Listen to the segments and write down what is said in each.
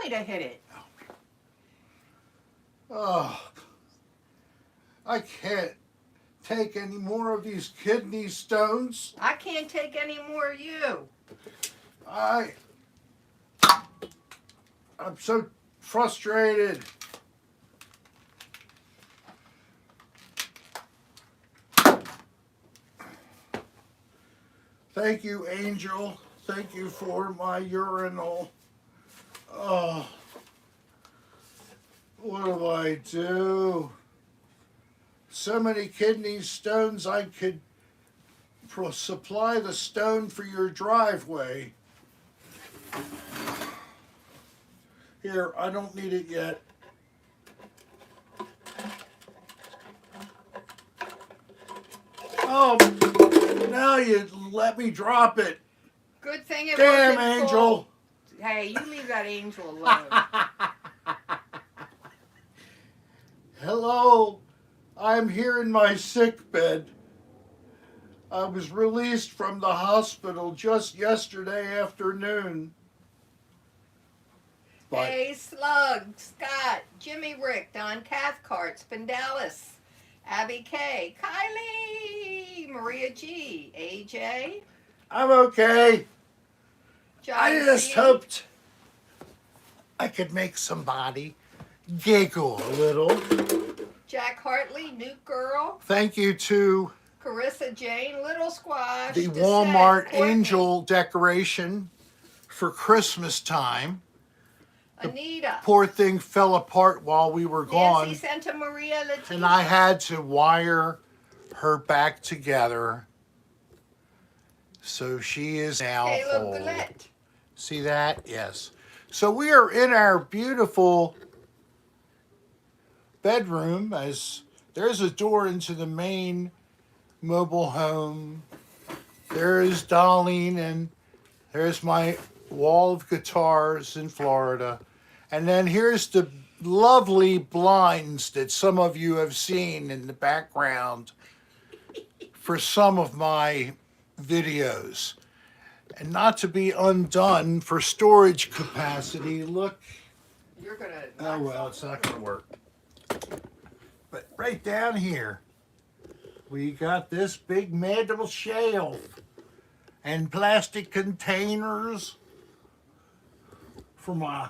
to hit it. Oh, I can't take any more of these kidney stones. I can't take any more of you. I'm so frustrated. Thank you, Angel. Thank you for my urinal. Oh, what do I do? So many kidney stones, I could supply the stone for your driveway. Here, I don't need it yet. Oh, now you let me drop it. Good thing it Damn, wasn't Angel. full. Hey, you leave that angel alone. Hello, I'm here in my sick bed. I was released from the hospital just yesterday afternoon. But Hey, Slug, Scott, Jimmy Rick, Don Cathcart, Spindalis, Abby K, Kylie, Maria G, AJ, I'm okay. John I just C, hoped I could make somebody giggle a little. Jack Hartley, Nuke Girl, Thank you to Carissa Jane, Little Squash, the Dissent, Walmart Courtney, angel decoration for Christmas time. Anita, Poor thing fell apart while we were gone, Nancy Santa Maria, Leticia, and I had to wire her back together. So she is now Caleb whole. Gillette, See that? Yes. So we are in our beautiful bedroom, as there's a door into the main mobile home. There's Darlene, and there's my wall of guitars in Florida. And then here's the lovely blinds that some of you have seen in the background for some of my videos. And not to be undone for storage capacity, look. you're going to... Oh, well, it's not going to work. But right down here, we got this big mandible shelf and plastic containers for my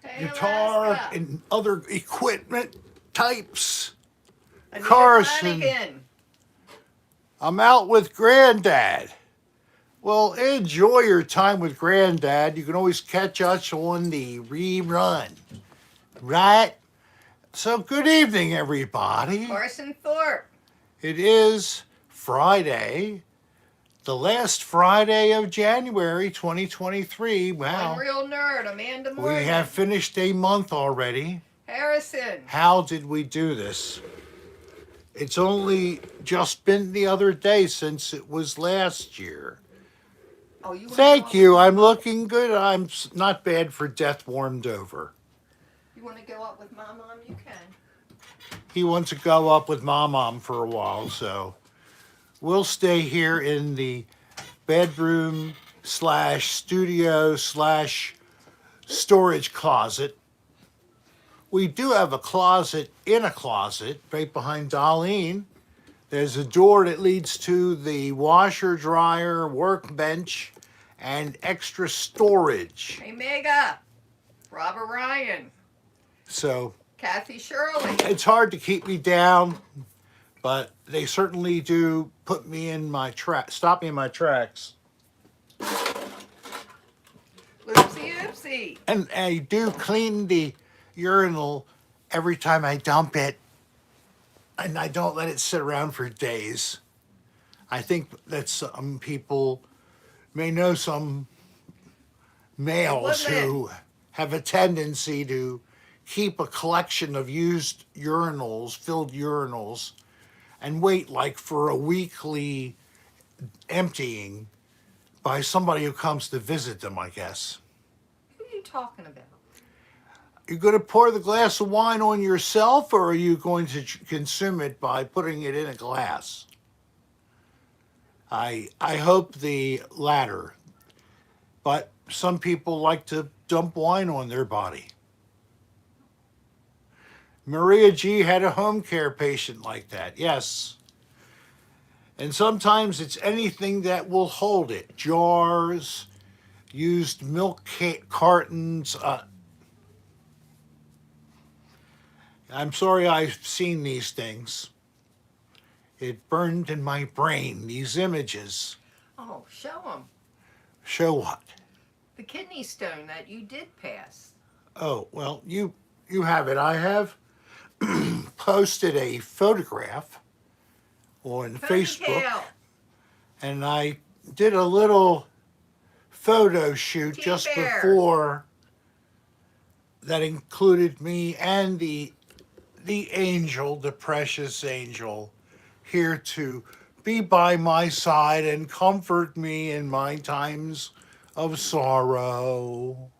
Hey, guitar Alaska. and other equipment types. Anita Carson. Flanagan. I'm out with Granddad. Well, enjoy your time with Granddad. You can always catch us on the rerun, right? So good evening, everybody. Carson Thorpe. It is Friday, the last Friday of January 2023. Wow. Unreal Nerd. Amanda Morgan. We have finished a month already. Harrison. How did we do this? It's only just been the other day since it was last year. Oh, you Thank you. I'm looking good. I'm not bad for death warmed over. You want to go up with my mom? You can. He wants to go up with Mom for a while, so we'll stay here in the bedroom / studio / storage closet. We do have a closet in a closet right behind Darlene. There's a door that leads to the washer, dryer, workbench, and extra storage. Hey, Mega. Robert Ryan. So Kathy Shirley. it's hard to keep me down, but they certainly do put me in my stop me in my tracks. Loopsy Oopsie. And I do clean the urinal every time I dump it, and I don't let it sit around for days. I think that some people may know some males who have a tendency to keep a collection of used urinals, filled urinals, and wait like for a weekly emptying by somebody who comes to visit them, I guess. Who are you talking about? You going to pour the glass of wine on yourself, or are you going to consume it by putting it in a glass? I hope the latter. But some people like to dump wine on their body. Maria G had a home care patient like that, yes. And sometimes it's anything that will hold it. Jars, used milk cartons. I'm sorry I've seen these things. It burned in my brain, these images. Oh, show them. Show what? The kidney stone that you did pass. Oh, well, you have it. I have posted a photograph on Facebook, Ponytail. and I did a little photo shoot just T-bear. before that included me and the angel, the precious angel, here to be by my side and comfort me in my times of sorrow.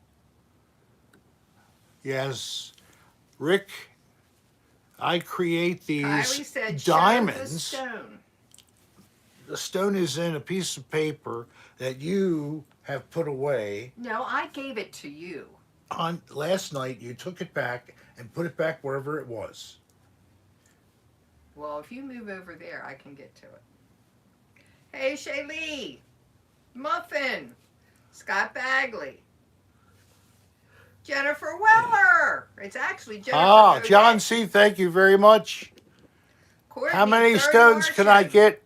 Yes, Rick, I create Kylie these said, diamonds. "Show the stone." The stone is in a piece of paper that you have put away. No, I gave it to you. On last night, you took it back and put it back wherever it was. Well, if you move over there, I can get to it. Hey, Shaylee. Muffin. Scott Bagley. Jennifer Weller. It's actually Jennifer. Ah, Godet. John C., thank you very much. Courtney, How many Third stones can I Martian. get?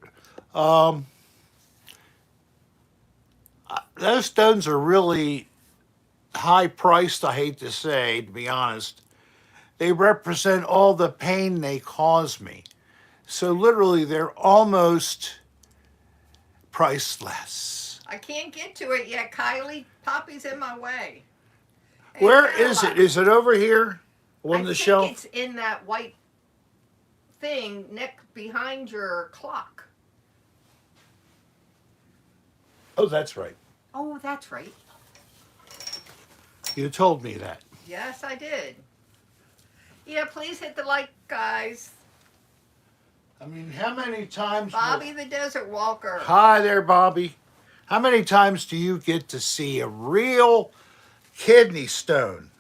Those stones are really high priced, I hate to say, to be honest. They represent all the pain they cause me. So literally, they're almost priceless. I can't get to it yet, Kylie. Poppy's in my way. Hey, Where is Bella. it? Is it over here on I the think shelf? it's in that white thing neck behind your clock. Oh, that's right. Oh, that's right. You told me that. Yes, I did. Yeah, please hit the like, guys. I mean, how many times? Bobby the Desert Walker. Hi there, Bobby. How many times do you get to see a real kidney stone?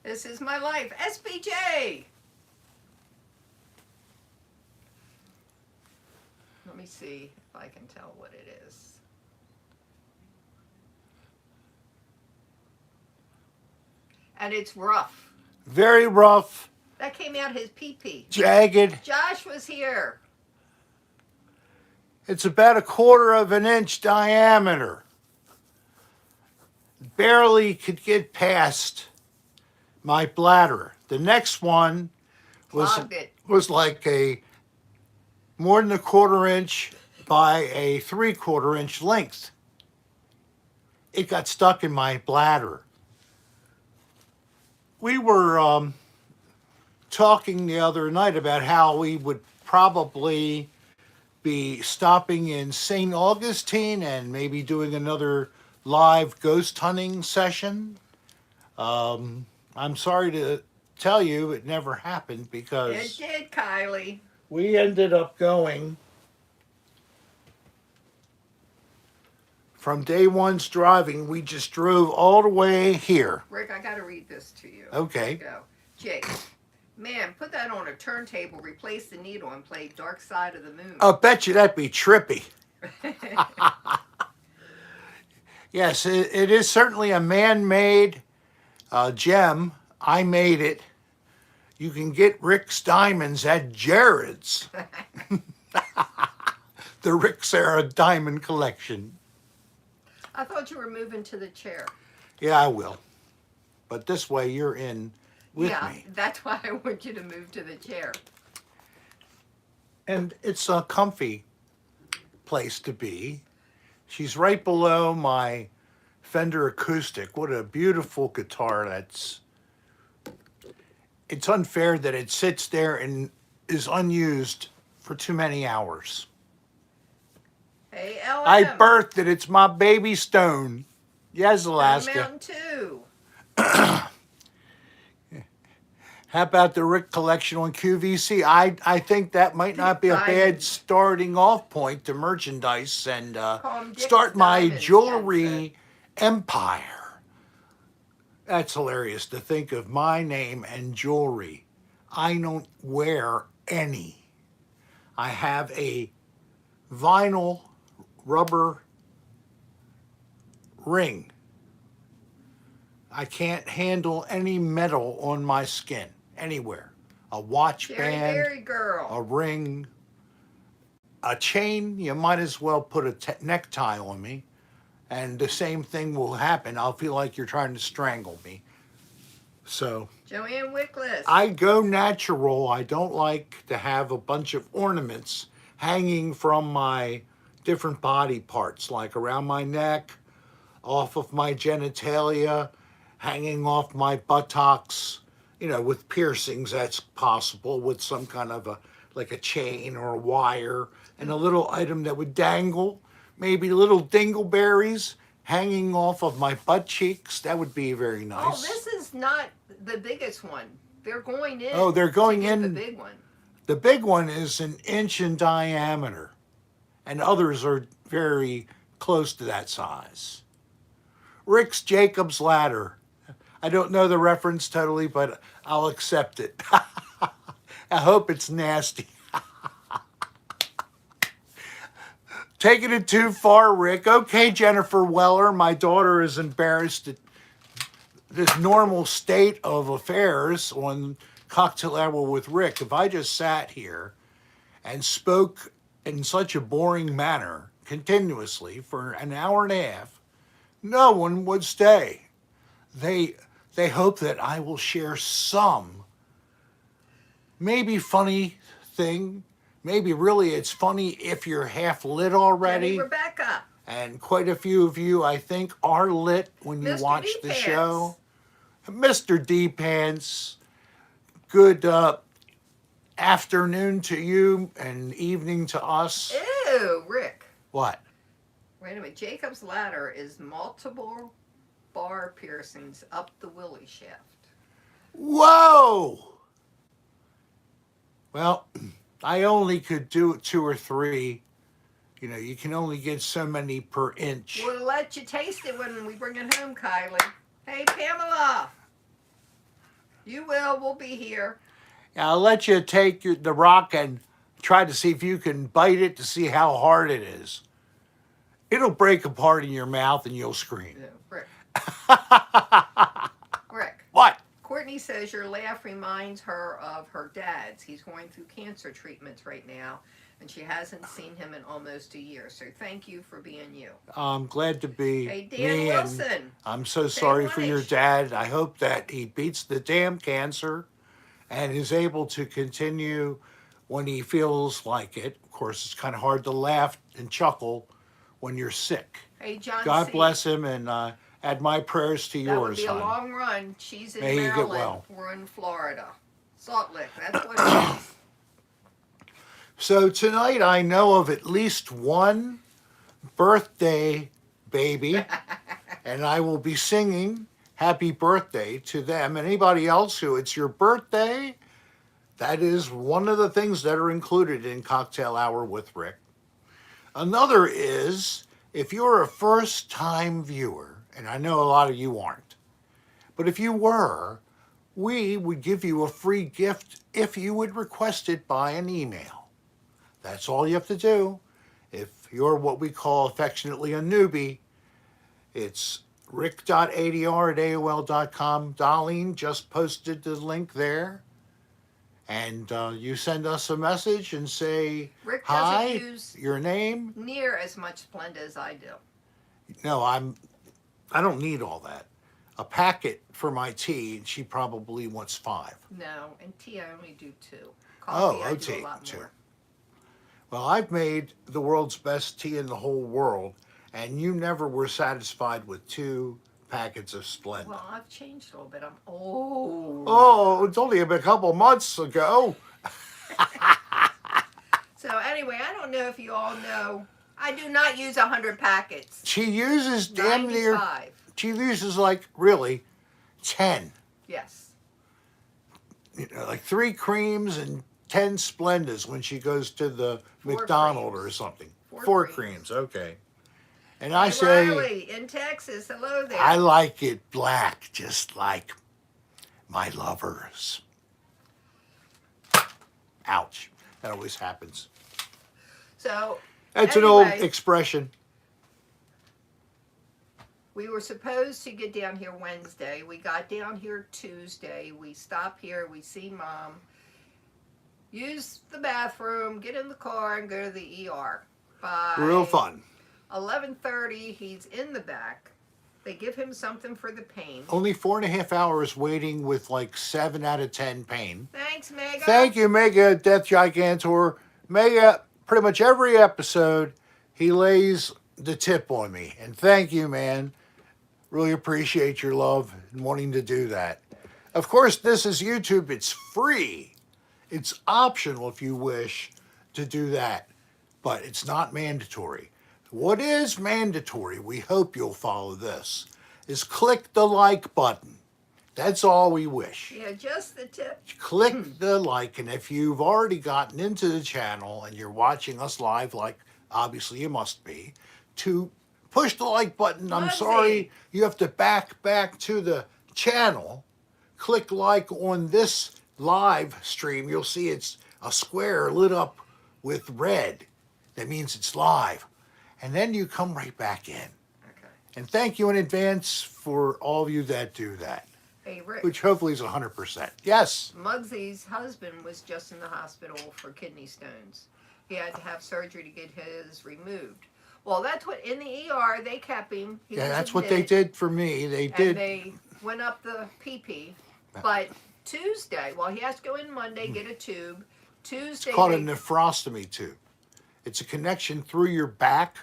This is my life. SBJ. Let me see if I can tell what it is. And it's rough. Very rough, That came out his pee-pee. jagged. Josh was here. It's about 1/4 of an inch diameter. Barely could get past my bladder. The next one Clogged it. was like a more than 1/4 inch by a 3/4 inch length. It got stuck in my bladder. We were talking the other night about how we would probably be stopping in St. Augustine and maybe doing another live ghost hunting session. I'm sorry to tell you it never happened It because did, Kylie. we ended up going from day one's driving. We just drove all the way here. Rick, I got to read this to you. Okay. Go. Jake. Man, put that on a turntable, replace the needle, and play Dark Side of the Moon. I'll bet you that'd be trippy. Yes, it is certainly a man-made gem. I made it. You can get Rick's diamonds at Jared's. The Rick Serra Diamond Collection. I thought you were moving to the chair. Yeah, I will. But this way you're in with me. That's why I want you to move to the chair. And it's a comfy place to be. She's right below my Fender acoustic. What a beautiful guitar. It's unfair that it sits there and is unused for too many hours. Hey, LM. I birthed it. It's my baby stone. Yes, Alaska. Mountain 2. How about the Rick collection on QVC? I think that might not be a bad Diamonds. starting off point to merchandise and Call 'em Dick's start my Diamonds, jewelry empire. That's hilarious to think of my name and jewelry. I don't wear any. I have a vinyl rubber ring. I can't handle any metal on my skin anywhere. A watch band, Very girl. a ring, a chain. You might as well put a necktie on me, and the same thing will happen. I'll feel like you're trying to strangle me. So Joanne Wickless. I go natural. I don't like to have a bunch of ornaments hanging from my different body parts, like around my neck, off of my genitalia, hanging off my buttocks. You know, with piercings, that's possible, with some kind of like a chain or a wire, and a little item that would dangle, maybe little dingleberries hanging off of my butt cheeks. That would be very nice. Oh, this is not the biggest one. They're going in. Oh, they're going to get in. The big one. The big one is an inch in diameter, and others are very close to that size. Rick's Jacob's Ladder. I don't know the reference totally, but I'll accept it. I hope it's nasty. Taking it too far, Rick. Okay, Jennifer Weller, my daughter is embarrassed at this normal state of affairs on Cocktail Hour with Rick. If I just sat here and spoke in such a boring manner continuously for an hour and a half, no one would stay. They hope that I will share some maybe funny thing. Maybe really it's funny if you're half lit already. Jenny Rebecca. And quite a few of you, I think, are lit when you Mr. watch D the Pants. show. Mr. D Pants, good afternoon to you and evening to us. Ew, Rick. What? Wait a minute. Jacob's Ladder is multiple bar piercings up the willy shaft. Whoa! Well, I only could do 2 or 3. You know, you can only get so many per inch. We'll let you taste it when we bring it home, Kylie. Hey, Pamela. You will. We'll be here. I'll let you take the rock and try to see if you can bite it to see how hard it is. It'll break apart in your mouth and you'll scream. Yeah, Rick. Rick. What? Courtney says your laugh reminds her of her dad's. He's going through cancer treatments right now, and she hasn't seen him in almost a year. So thank you for being you. I'm glad to be Hey, Dan me, Wilson. and I'm so sorry for your dad. I hope that he beats the damn cancer and is able to continue when he feels like it. Of course, it's kind of hard to laugh and chuckle when you're sick. Hey, John God C. bless him, and add my prayers to That would yours, be a hon. long run. She's in May you get Maryland. well. We're in Florida. Salt Lick. That's what it is. So tonight I know of at least one birthday baby, and I will be singing happy birthday to them. Anybody else who it's your birthday, that is one of the things that are included in Cocktail Hour with Rick. Another is, if you're a first-time viewer, and I know a lot of you aren't, but if you were, we would give you a free gift if you would request it by an email. That's all you have to do. If you're what we call affectionately a newbie, it's rick.adr@aol.com. Darlene just posted the link there. And you send us a message and say, Rick doesn't hi, use your name. near as much Splenda as I do. No, I don't need all that. A packet for my tea, and she probably wants 5. No, and tea I only do 2. Coffee I do tea, a lot 2. more. Well, I've made the world's best tea in the whole world, and you never were satisfied with 2 packets of Splenda. Well, I've changed a little bit. I'm old. Oh, it's only a couple months ago. So anyway, I don't know if you all know, I do not use 100 packets. She uses damn near, 95. she uses like really 10. Yes. You know, like 3 creams and 10 Splendas when she goes to the 4 McDonald's creams. or something. 4 4 creams. creams, okay. And I Hey, say, Riley in Texas. Hello there. I like it black, just like my lovers. Ouch. That always happens. So That's an old anyway, expression. we were supposed to get down here Wednesday. We got down here Tuesday. We stop here. We see Mom. Use the bathroom, get in the car, and go to the ER. By Real fun. 11:30, he's in the back. They give him something for the pain. Only 4.5 hours waiting with like 7 out of 10 pain. Thanks, Mega. Thank you, Mega Death Gigantor. Mega, pretty much every episode, he lays the tip on me. And thank you, man. Really appreciate your love and wanting to do that. Of course, this is YouTube. It's free. It's optional if you wish to do that. But it's not mandatory. What is mandatory, we hope you'll follow this, is click the like button. That's all we wish. Yeah, just the tip. Click the like, and if you've already gotten into the channel and you're watching us live, like obviously you must be, to push the like button. I'm Muzzy. sorry, you have to back to the channel. Click like on this live stream. You'll see it's a square lit up with red. That means it's live. And then you come right back in. Okay. And thank you in advance for all of you that do that, Hey, Rick. which hopefully is 100%. Yes. Muggsy's husband was just in the hospital for kidney stones. He had to have surgery to get his removed. Well, that's what, in the ER, they kept him. He Yeah, was that's what they admitted, did for me. They And did. they went up the PP. But Tuesday, well, he has to go in Monday, get a tube. Tuesday, It's called a they- nephrostomy tube. It's a connection through your back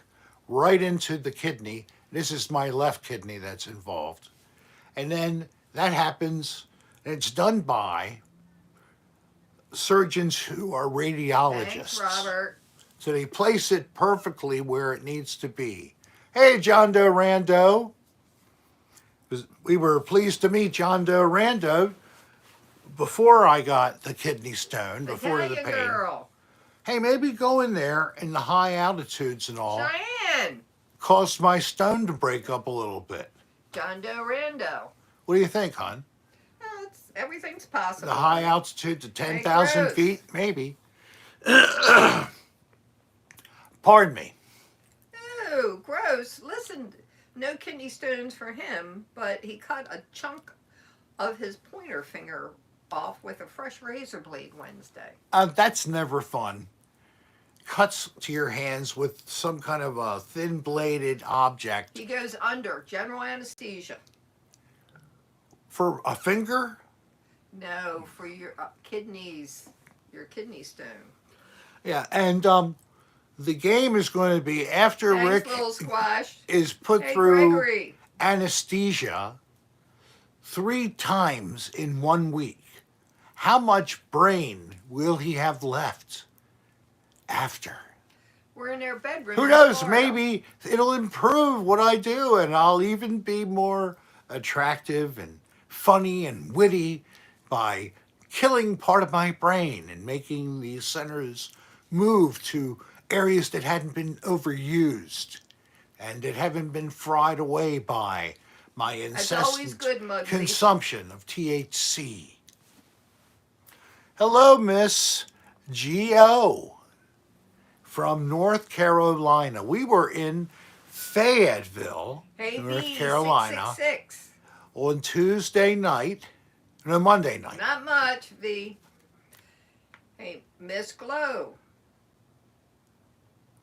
right into the kidney. This is my left kidney that's involved. And then that happens, and it's done by surgeons who are radiologists. Thanks, Robert. So they place it perfectly where it needs to be. Hey, John Doe Rando. We were pleased to meet John Doe Rando before I got the kidney stone, before the Italian pain. girl. Hey, maybe go in there in the high altitudes and all. Cheyenne. Caused my stone to break up a little bit. John Doe Rando. What do you think, hon? Well, everything's possible. The high altitude to 10,000 gross. feet? Maybe. Pardon me. Ew, gross. Listen, no kidney stones for him, but he cut a chunk of his pointer finger off with a fresh razor blade Wednesday. That's never fun. Cuts to your hands with some kind of a thin-bladed object. He goes under general anesthesia. For a finger? No, for your kidneys, your kidney stone. Yeah, and the game is going to be after Thanks, Rick little squash. is put Hey, through Gregory. anesthesia 3 times in 1 week. How much brain will he have left after? We're in their bedroom. Who in knows? Florida. Maybe it'll improve what I do, and I'll even be more attractive and funny and witty by killing part of my brain and making these centers move to areas that hadn't been overused and that haven't been fried away by my That's always incessant good, Muggsy. consumption of THC. Hello, Miss G.O. from North Carolina. We were in Fayetteville, Hey, North B, Carolina, 666. on Tuesday night, no, Monday night. Not much, V. Hey, Miss Glow.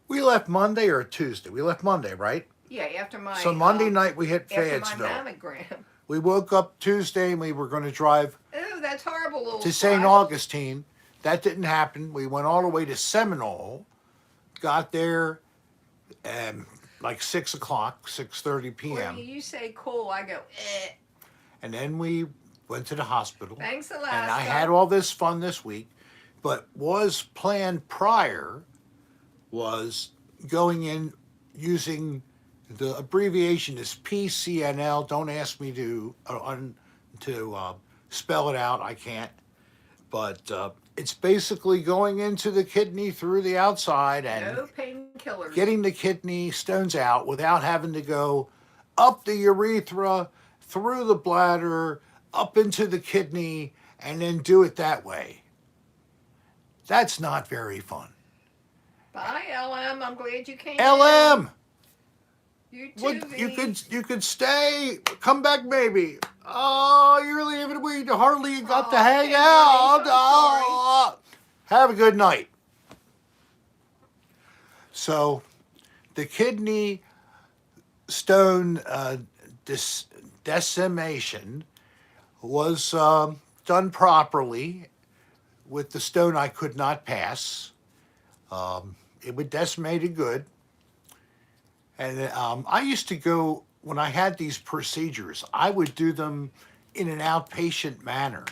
We left Monday or Tuesday? We left Monday, right? Yeah, after my So Monday night we hit after Fayetteville. my mammogram. We woke up Tuesday and we were going to drive Ooh, that's horrible, little to St. squash. Augustine. That didn't happen. We went all the way to Seminole, got there like 6 o'clock, 6:30 When p.m. you say cool, I go, eh. And then we went to the hospital. Thanks, Alaska. And I had all this fun this week, but was planned prior was going in using the abbreviation is PCNL. Don't ask me to spell it out. I can't. But it's basically going into the kidney through the outside and No painkillers. getting the kidney stones out without having to go up the urethra, through the bladder, up into the kidney, and then do it that way. That's not very fun. Bye, LM. I'm glad you came. LM, You too, what V. you could stay, come back maybe. Oh, you're leaving. We hardly got to hang okay, out. honey, I'm Oh, have a good night. So, the kidney stone decimation was done properly with the stone I could not pass. It would decimate it good. And I used to go, when I had these procedures, I would do them in an outpatient manner.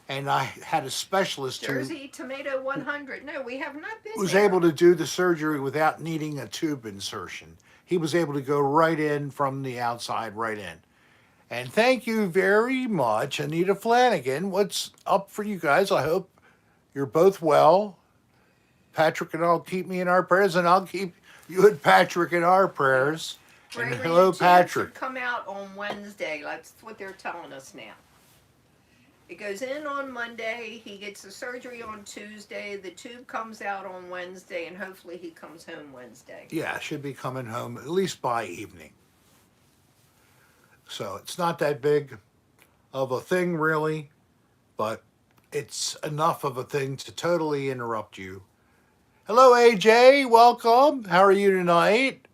And I had a specialist Jersey Tomato 100. No, we have not been who was there. able to do the surgery without needing a tube insertion. He was able to go right in from the outside, right in. And thank you very much, Anita Flanagan. What's up for you guys? I hope you're both well. Patrick and I'll keep me in our prayers, and I'll keep you and Patrick in our prayers. And Gregory hello, and Tim Patrick. should come out on Wednesday. That's what they're telling us now. It goes in on Monday. He gets the surgery on Tuesday. The tube comes out on Wednesday, and hopefully he comes home Wednesday. Yeah, should be coming home at least by evening. So it's not that big of a thing, really, but it's enough of a thing to totally interrupt you. Hello, AJ. Welcome. How are you tonight?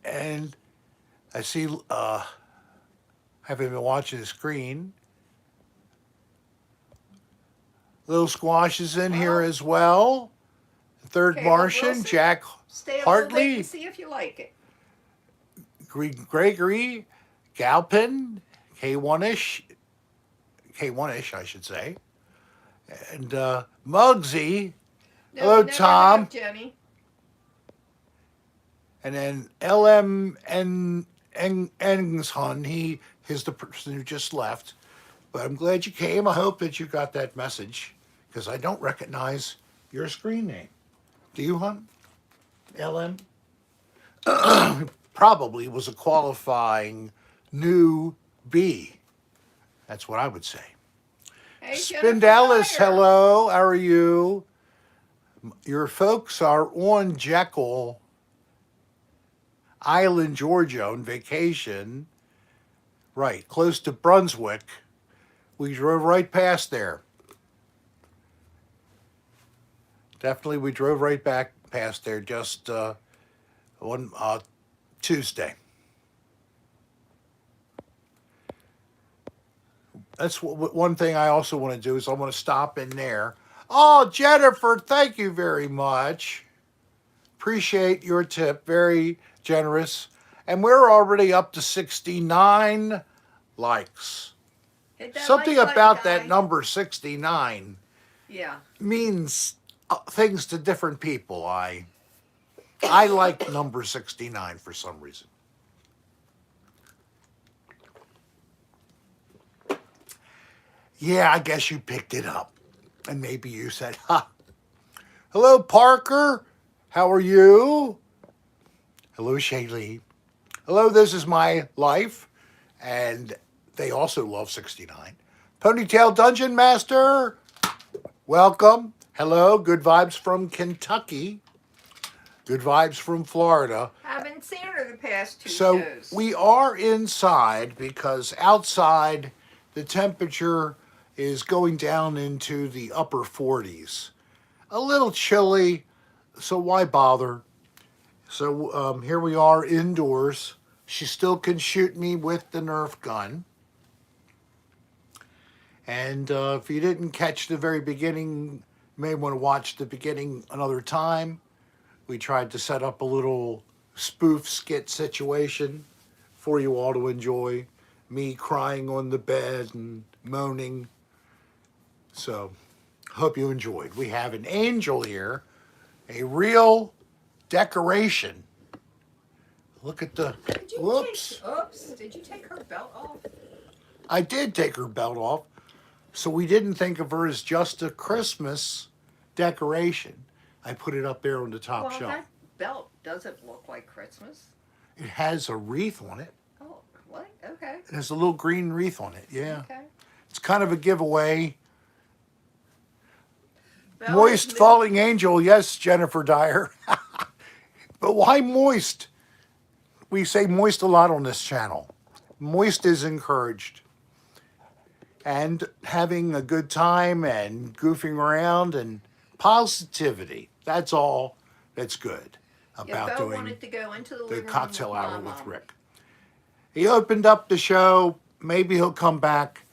And I see, haven't been watching the screen. Little Squash is in here as well. Third Caleb Martian, Wilson, Jack Stay a little bit Hartley, and see if you like it. Gregory, Galpin, K1ish, I should say, and Muggsy. No, Hello, never Tom. have, Jenny. And then LM and Engshun, he's the person who just left. But I'm glad you came. I hope that you got that message, because I don't recognize your screen name. Do you, hon? LM? Probably was a qualifying new B. That's what I would say. Hey, Jennifer Spindalis, Dyer. hello. How are you? Your folks are on Jekyll Island, Georgia, on vacation. Right, close to Brunswick. We drove right past there. Definitely, we drove right back past there just on Tuesday. That's one thing I also want to do is I want to stop in there. Oh, Jennifer, thank you very much. Appreciate your tip. Very generous. And we're already up to 69 likes. Hit that Something like about button, that guy. number 69 Yeah. means things to different people. I like number 69 for some reason. Yeah, I guess you picked it up. And maybe you said, ha. Hello, Parker. How are you? Hello, Shaylee. Hello, this is my life. And they also love 69. Ponytail Dungeon Master. Welcome. Hello. Good vibes from Kentucky. Good vibes from Florida. Haven't seen her the past two So shows. we are inside because outside the temperature is going down into the upper 40s. A little chilly, so why bother? So here we are indoors. She still can shoot me with the Nerf gun. And if you didn't catch the very beginning, you may want to watch the beginning another time. We tried to set up a little spoof skit situation for you all to enjoy. Me crying on the bed and moaning. So, hope you enjoyed. We have an angel here, a real decoration. Look at the, whoops. Did you take her belt off? I did take her belt off, so we didn't think of her as just a Christmas decoration. I put it up there on the top Well, shelf. that belt doesn't look like Christmas. It has a wreath on it. Oh, what? Okay. It has a little green wreath on it. Yeah. Okay. It's kind of a giveaway. Belle Moist has moved- falling angel. Yes, Jennifer Dyer. But why moist? We say moist a lot on this channel. Moist is encouraged. And having a good time and goofing around and positivity. That's all that's good Yeah, about Bo doing wanted to go into the the living room cocktail with hour Mom. with Rick. He opened up the show. Maybe he'll come back.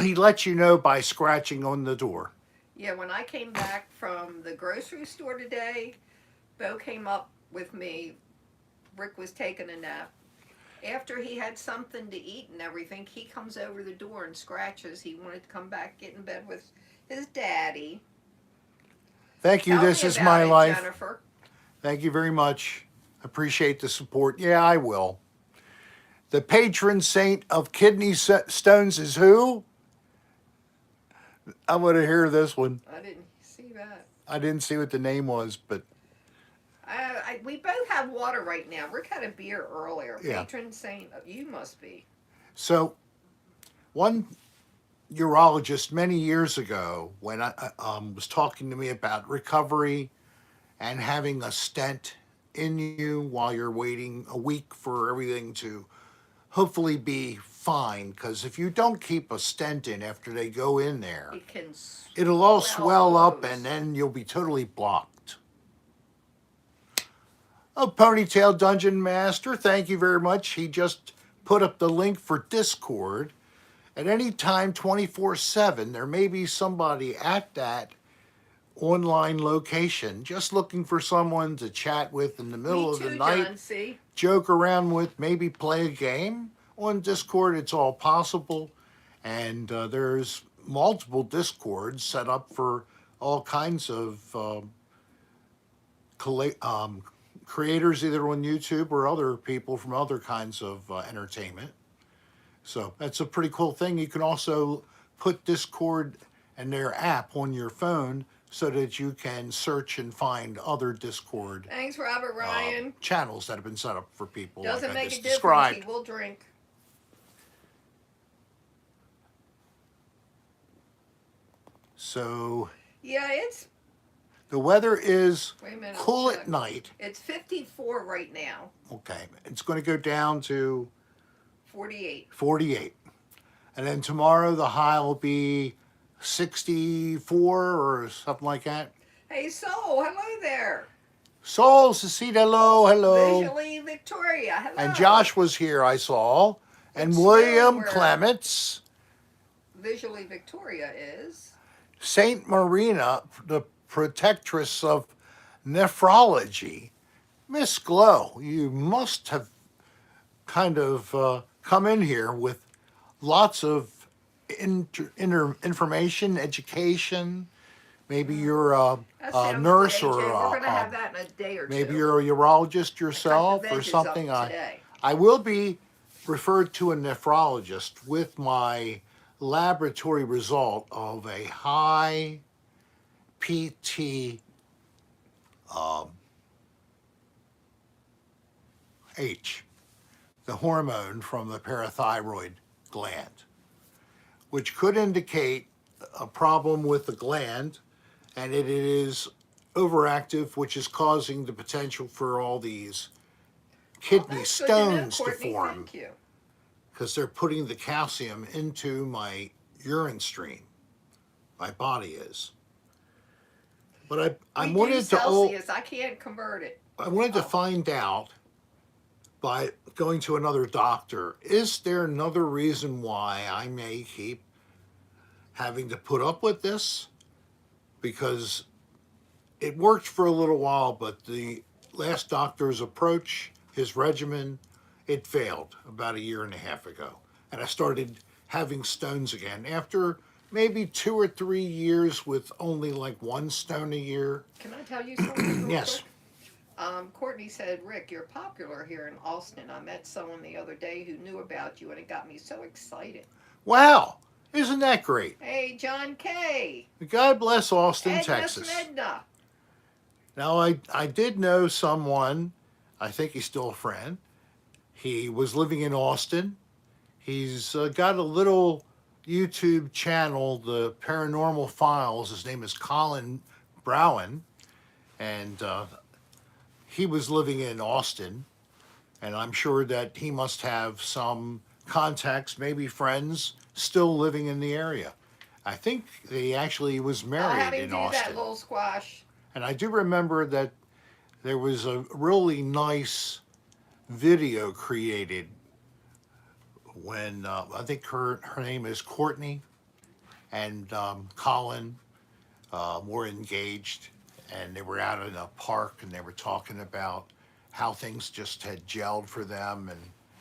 He let you know by scratching on the door. Yeah, when I came back from the grocery store today, Bo came up with me. Rick was taking a nap. After he had something to eat and everything, he comes over the door and scratches. He wanted to come back, get in bed with his daddy. Thank you. Tell This me is about my it, life. Jennifer. Thank you very much. Appreciate the support. Yeah, I will. The patron saint of kidney stones is who? I want to hear this one. I didn't see that. I didn't see what the name was, but We both have water right now. Rick had a beer earlier. Yeah. Patron saint, you must be. so one urologist many years ago, when I was talking to me about recovery and having a stent in you while you're waiting a week for everything to hopefully be fine, because if you don't keep a stent in after they go in there, It can. it'll all swell up close. and then you'll be totally blocked. Oh, Ponytail Dungeon Master, thank you very much. He just put up the link for Discord. At any time, 24/7, there may be somebody at that online location just looking for someone to chat with in the middle Me of the too, night, John C. joke around with, maybe play a game. On Discord, it's all possible. And there's multiple Discords set up for all kinds of creators, either on YouTube or other people from other kinds of entertainment. So that's a pretty cool thing. You can also put Discord and their app on your phone so that you can search and find other Discord Thanks, Robert Ryan. channels that have been set up for people Doesn't like I make a just difference. described. He will drink. So Yeah, it's. the weather is Wait a minute. I'll cool check. at night. It's 54 right now. Okay, it's going to go down to 48. 48. And then tomorrow the high will be 64 or something like that. Hey, Soul, hello there. Soul, Cecita, hello. Visually Victoria, hello. And Josh was here, I saw. And It's William nowhere. Clements. Visually Victoria is. Saint Marina, the protectress of nephrology. Miss Glow, you must have kind of come in here with lots of information, education. Maybe you're a That sounds nurse good, AJ. or We're going to have that in a day or two. maybe you're a urologist I cut the yourself or veggies something. up today. I will be referred to a nephrologist with my laboratory result of a high PT H, the hormone from the parathyroid gland, which could indicate a problem with the gland, and it is overactive, which is causing the potential for all these kidney That's good to know, stones to Courtney. form, Thank you. because they're putting the calcium into my urine stream. My body is. But I We do wanted to Celsius. I can't convert it. I wanted to find out by going to another doctor, is there another reason why I may keep having to put up with this? Because it worked for a little while, but the last doctor's approach, his regimen, it failed about a year and a half ago. And I started having stones again after maybe 2 or 3 years with only like 1 stone a year. Can I tell you something real Yes. quick? Courtney said, Rick, you're popular here in Austin. I met someone the other day who knew about you, and it got me so excited. Wow, Isn't that great? Hey, John K. God bless Austin, Edna Texas. Smedna. Now, I did know someone, I think he's still a friend. He was living in Austin. He's got a little YouTube channel, the Paranormal Files. His name is Colin Browen. And he was living in Austin. And I'm sure that he must have some contacts, maybe friends, still living in the area. I think he actually was I'll married have him in do Austin. that little squash. And I do remember that there was a really nice video created when I think her name is Courtney and Colin were engaged, and they were out in a park and they were talking about how things just had gelled for them, and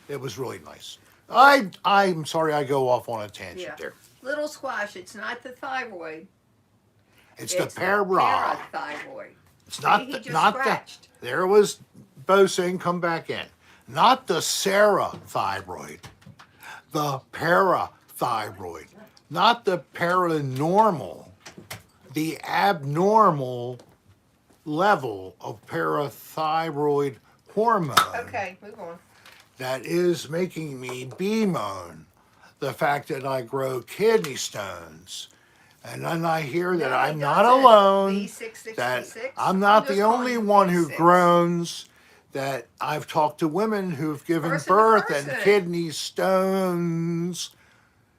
it was really nice. I'm sorry I go off on a tangent there. Little squash. It's not the thyroid. It's the parathyroid. Parathyroid. It's not See, he just not scratched. There was Bo saying, come back in. Not the Serra thyroid, the parathyroid, not the paranormal, the abnormal level of parathyroid hormone Okay, move on. that is making me bemoan the fact that I grow kidney stones. And then I hear that No, I'm he not doesn't. alone, B666. that I'm not just the calling only you one who B6. groans, that I've talked to women who've given Person to birth and person. kidney stones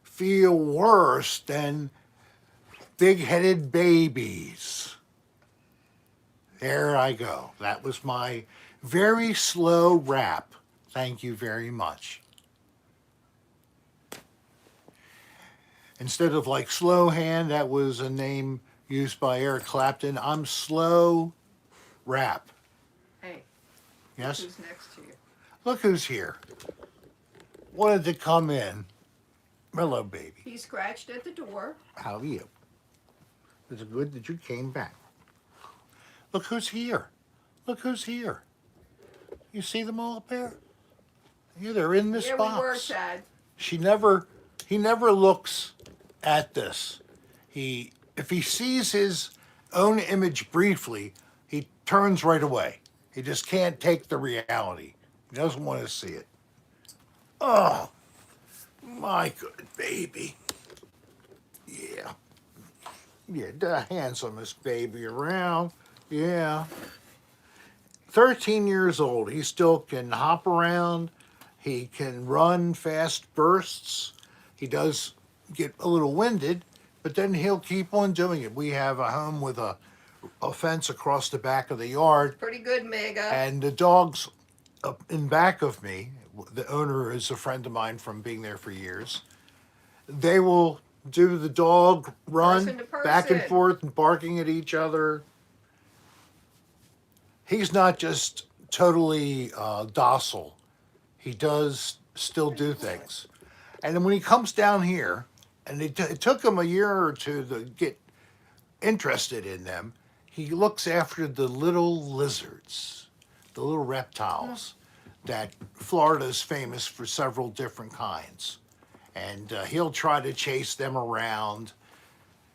feel worse than big-headed babies. There I go. That was my very slow rap. Thank you very much. Instead of like Slow Hand, that was a name used by Eric Clapton. I'm Slow Rap. Hey, Yes? who's next to you? Look who's here. Wanted to come in. Hello, baby. He scratched at the door. How are you? Is it good that you came back? Look who's here. Look who's here. You see them all up there? Yeah, they're in this Here box. we were, Chad. He never looks at this. If he sees his own image briefly, he turns right away. He just can't take the reality. He doesn't want to see it. Oh, my good baby. Yeah. Yeah, the handsomest baby around. Yeah. 13 years old. He still can hop around. He can run fast bursts. He does get a little winded, but then he'll keep on doing it. We have a home with a fence across the back of the yard, Pretty good, Mega. and the dogs up in back of me, the owner is a friend of mine from being there for years, they will do the dog run Person to back and person. forth and barking at each other. He's not just totally docile. He does still do things. And then when he comes down here, and it took him a year or two to get interested in them, he looks after the little lizards, the little reptiles that Florida's famous for several different kinds. And he'll try to chase them around.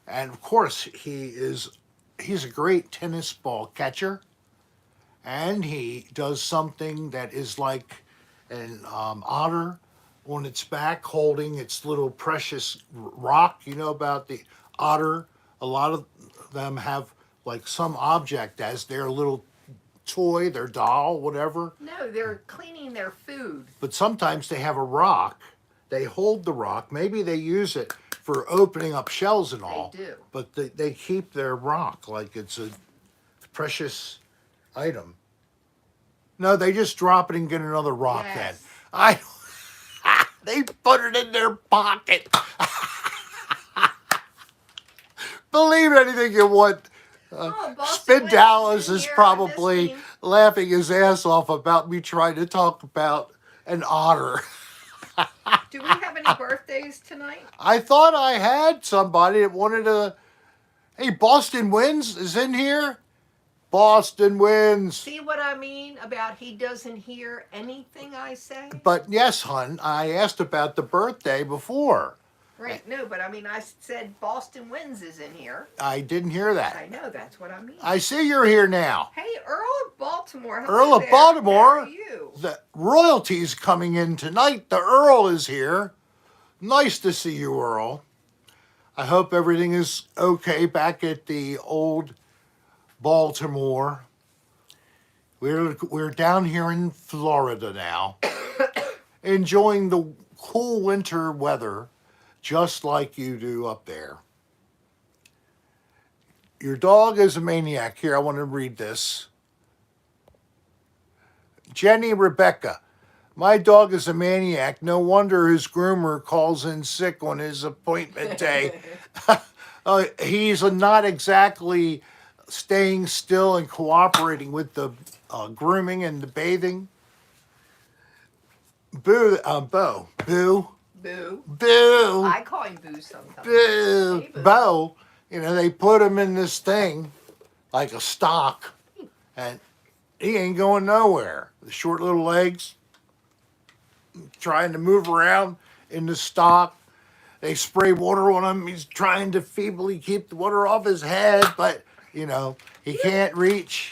And of course, he's a great tennis ball catcher. And he does something that is like an otter on its back holding its little precious rock. You know about the otter? A lot of them have like some object as their little toy, their doll, whatever. No, they're cleaning their food. But sometimes they have a rock. They hold the rock. Maybe they use it for opening up shells and all. They do. But they keep their rock like it's a precious item. No, they just drop it and get another rock Yes. then. They put it in their pocket. Believe anything you want. Oh, Boston Spin Wings Dallas in is here. I probably miss him. laughing his ass off about me trying to talk about an otter. Do we have any birthdays tonight? I thought I had somebody that wanted to. Hey, Boston Wins is in here. Boston Wins. See what I mean about he doesn't hear anything I say? But yes, hon, I asked about the birthday before. Right, no, but I mean, I said Boston Winds is in here. I didn't hear that. I know, that's what I mean. I see you're here now. Hey, Earl of Baltimore. Hello Earl of there. Baltimore. How are you? The royalty's coming in tonight. The Earl is here. Nice to see you, Earl. I hope everything is okay back at the old Baltimore. We're down here in Florida now, enjoying the cool winter weather, just like you do up there. Your dog is a maniac. Here, I want to read this. Jenny Rebecca. My dog is a maniac. No wonder his groomer calls in sick on his appointment day. He's not exactly staying still and cooperating with the grooming and the bathing. Boo, Bo. Boo. Boo. Boo. I call him Boo sometimes. Boo. Hey, Boo. Bo. You know, they put him in this thing like a stock, and he ain't going nowhere. The short little legs, trying to move around in the stock. They spray water on him. He's trying to feebly keep the water off his head, but, you know, he can't reach.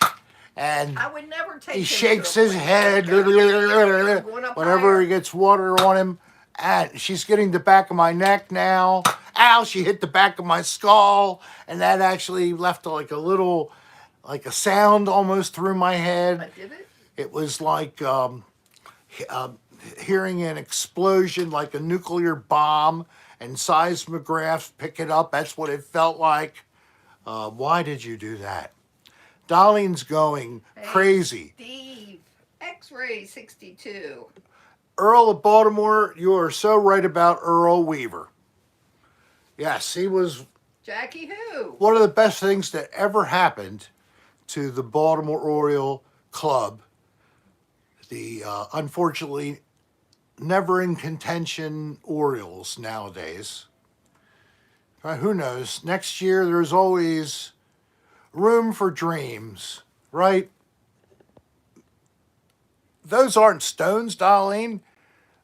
And I would never take he him shakes to a his place head like that. Going up whenever higher. he gets water on him. And she's getting the back of my neck now. Ow, she hit the back of my skull. And that actually left like a sound almost through my head. Did it? It was like hearing an explosion, like a nuclear bomb, and seismographs pick it up. That's what it felt like. Why did you do that? Darlene's going crazy. Steve, X-ray 62. Earl of Baltimore, you are so right about Earl Weaver. Yes, he was Jackie who? one of the best things that ever happened to the Baltimore Oriole Club. The unfortunately never in contention Orioles nowadays. Who knows? Next year there's always room for dreams, right? Those aren't stones, Darlene.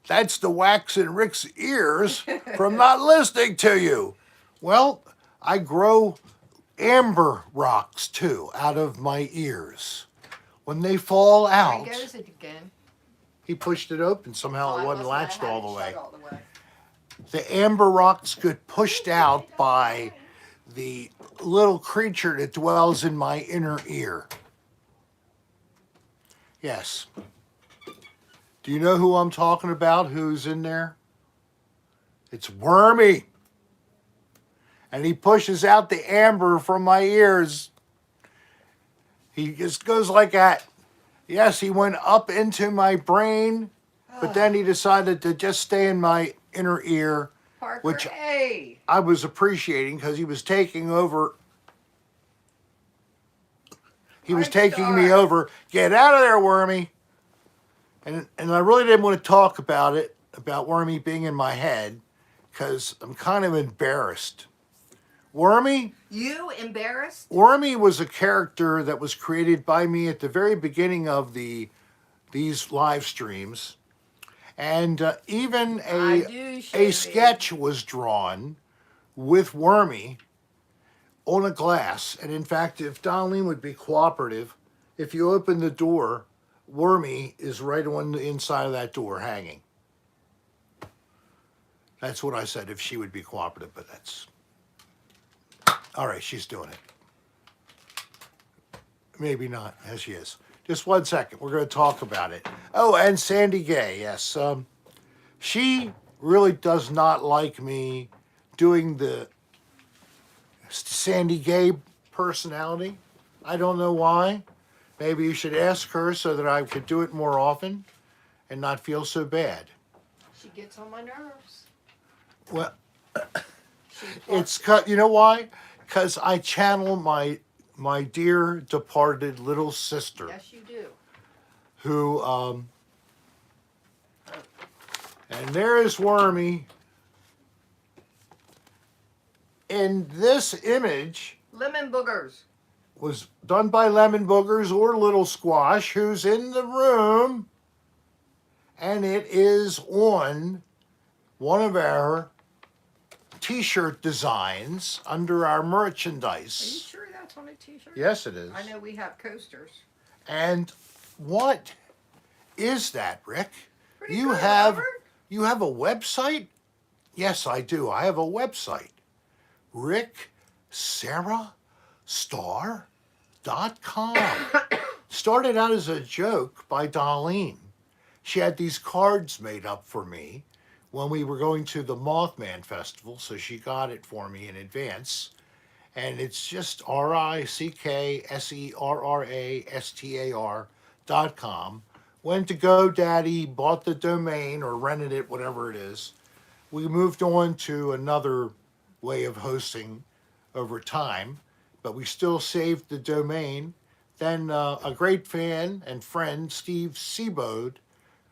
That's the wax in Rick's ears from not listening to you. Well, I grow amber rocks too out of my ears. When they fall out, There goes it again. he pushed it open. Somehow Oh, it I wasn't must latched not have all the it way. shut all the way. The amber rocks get pushed out by the little creature that dwells in my inner ear. Yes. Do you know who I'm talking about? Who's in there? It's Wormy. And he pushes out the amber from my ears. He just goes like that. Yes, he went up into my brain, but then he decided to just stay in my inner ear, Parker which A. I was appreciating because he was taking over. He was taking me over. Get out of there, Wormy. And I really didn't want to talk about it, about Wormy being in my head, because I'm kind of embarrassed. Wormy? You embarrassed? Wormy was a character that was created by me at the very beginning of these live streams. And even a sketch was drawn with Wormy on a glass. And in fact, if Darlene would be cooperative, if you open the door, Wormy is right on the inside of that door hanging. That's what I said, if she would be cooperative, but that's... All right, she's doing it. Maybe not, as she is. Just 1 second, we're going to talk about it. Oh, and Sandy Gay, yes. She really does not like me doing the Sandy Gay personality. I don't know why. Maybe you should ask her so that I could do it more often and not feel so bad. She gets on my nerves. Well, it's cut. You know why? Because I channel my dear departed little sister, Yes, you do. who and there is Wormy. And this image Lemon boogers. was done by Lemon Boogers or Little Squash, who's in the room, and it is on one of our t-shirt designs under our Are you merchandise. sure that's on a t-shirt? Yes, it is. I know we have coasters. And what is that, Rick? Pretty You good, have Robert. you have a website? Yes, I do. I have a website. RickSarahStar.com. Started out as a joke by Darlene. She had these cards made up for me when we were going to the Mothman Festival, so she got it for me in advance. And it's just RickSarahStar.com. Went to GoDaddy, bought the domain or rented it, whatever it is. We moved on to another way of hosting over time, but we still saved the domain. Then a great fan and friend, Steve Seabode,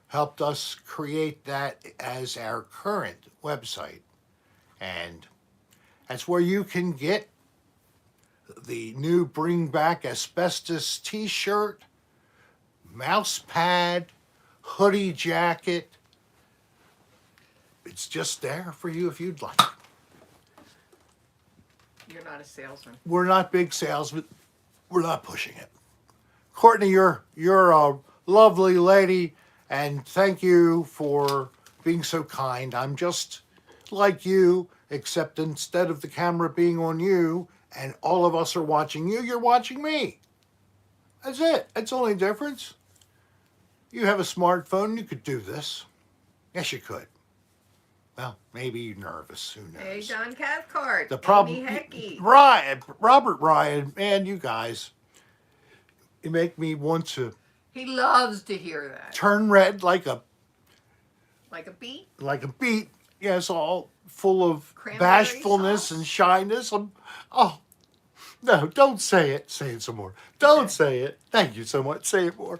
helped us create that as our current website. And that's where you can get the new Bring Back Asbestos t-shirt, mouse pad, hoodie jacket. It's just there for you if you'd like. You're not a salesman. We're not big salesmen. We're not pushing it. Courtney, you're a lovely lady, and thank you for being so kind. I'm just like you, except instead of the camera being on you and all of us are watching you, you're watching me. That's it. That's the only difference. You have a smartphone, you could do this. Yes, you could. Well, maybe you're nervous. Who knows? Hey, John Cathcart. The problem, Amy Hecky. Robert Ryan, man, you guys, you make me want to He loves to hear that. turn red like a Like a beet. beet. Yes, all full of Cranberry bashfulness sauce? and shyness. Oh, no, don't say it. Say it some more. Don't Okay. say it. Thank you so much. Say it more.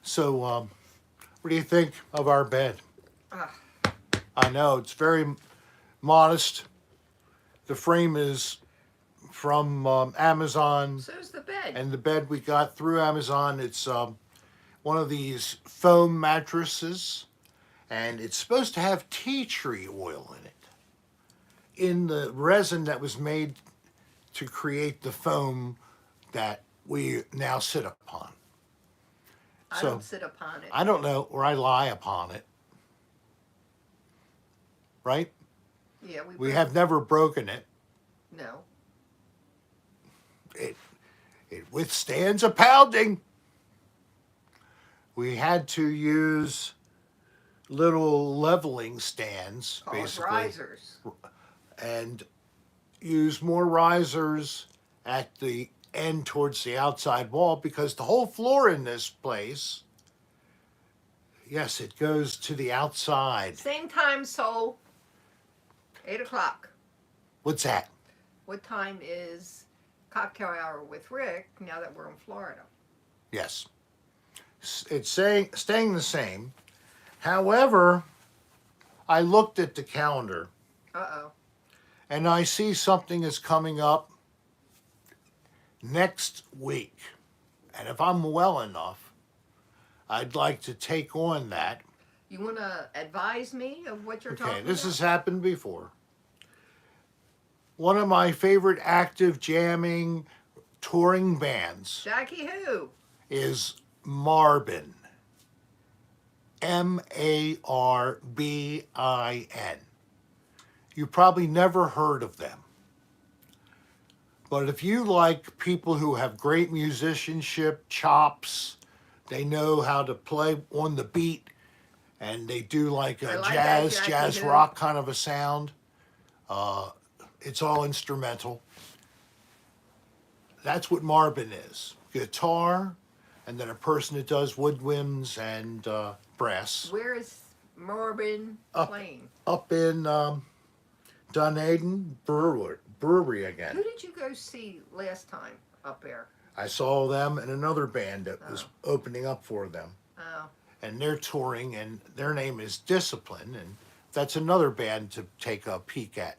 So, what do you think of our bed? Ah. I know it's very modest. The frame is from Amazon, So's the bed. and the bed we got through Amazon. It's one of these foam mattresses, and it's supposed to have tea tree oil in it. In the resin that was made to create the foam that we now sit upon. I So, don't sit upon it. I don't know, or I lie upon it. Right? Yeah, We have never broken it. No. It withstands a pounding. We had to use little leveling stands, Called basically, risers. and use more risers at the end towards the outside wall because the whole floor in this place, yes, it goes to the outside. Same time, Soul. 8 o'clock. What's that? What time is cocktail hour with Rick now that we're in Florida? Yes. It's staying the same. However, I looked at the calendar Uh-oh. and I see something is coming up next week. And if I'm well enough, I'd like to take on that. You want to advise me of what you're Okay, talking this about? has happened before. One of my favorite active jamming touring bands Jackie who? is Marbin. Marbin. You probably never heard of them. But if you like people who have great musicianship chops, they know how to play on the beat, and they do like a I like that, jazz Jackie Who. rock kind of a sound. It's all instrumental. That's what Marbin is. Guitar, and then a person that does woodwinds and brass. Where is Morbin Up. playing? Up in Dunedin Brewery again. Who did you go see last time up there? I saw them and another band that was Oh. opening up for them. Oh, And they're touring, and their name is Discipline, and that's another band to take a peek at.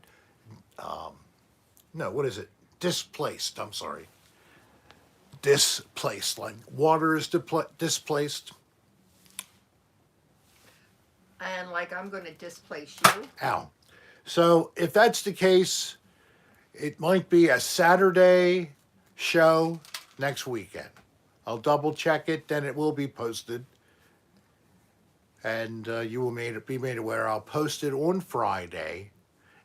No, what is it? Displaced, I'm sorry. Displaced, like water is displaced. And like I'm going to displace you. Ow. So if that's the case, it might be a Saturday show next weekend. I'll double check it, then it will be posted. And you will be made aware. I'll post it on Friday,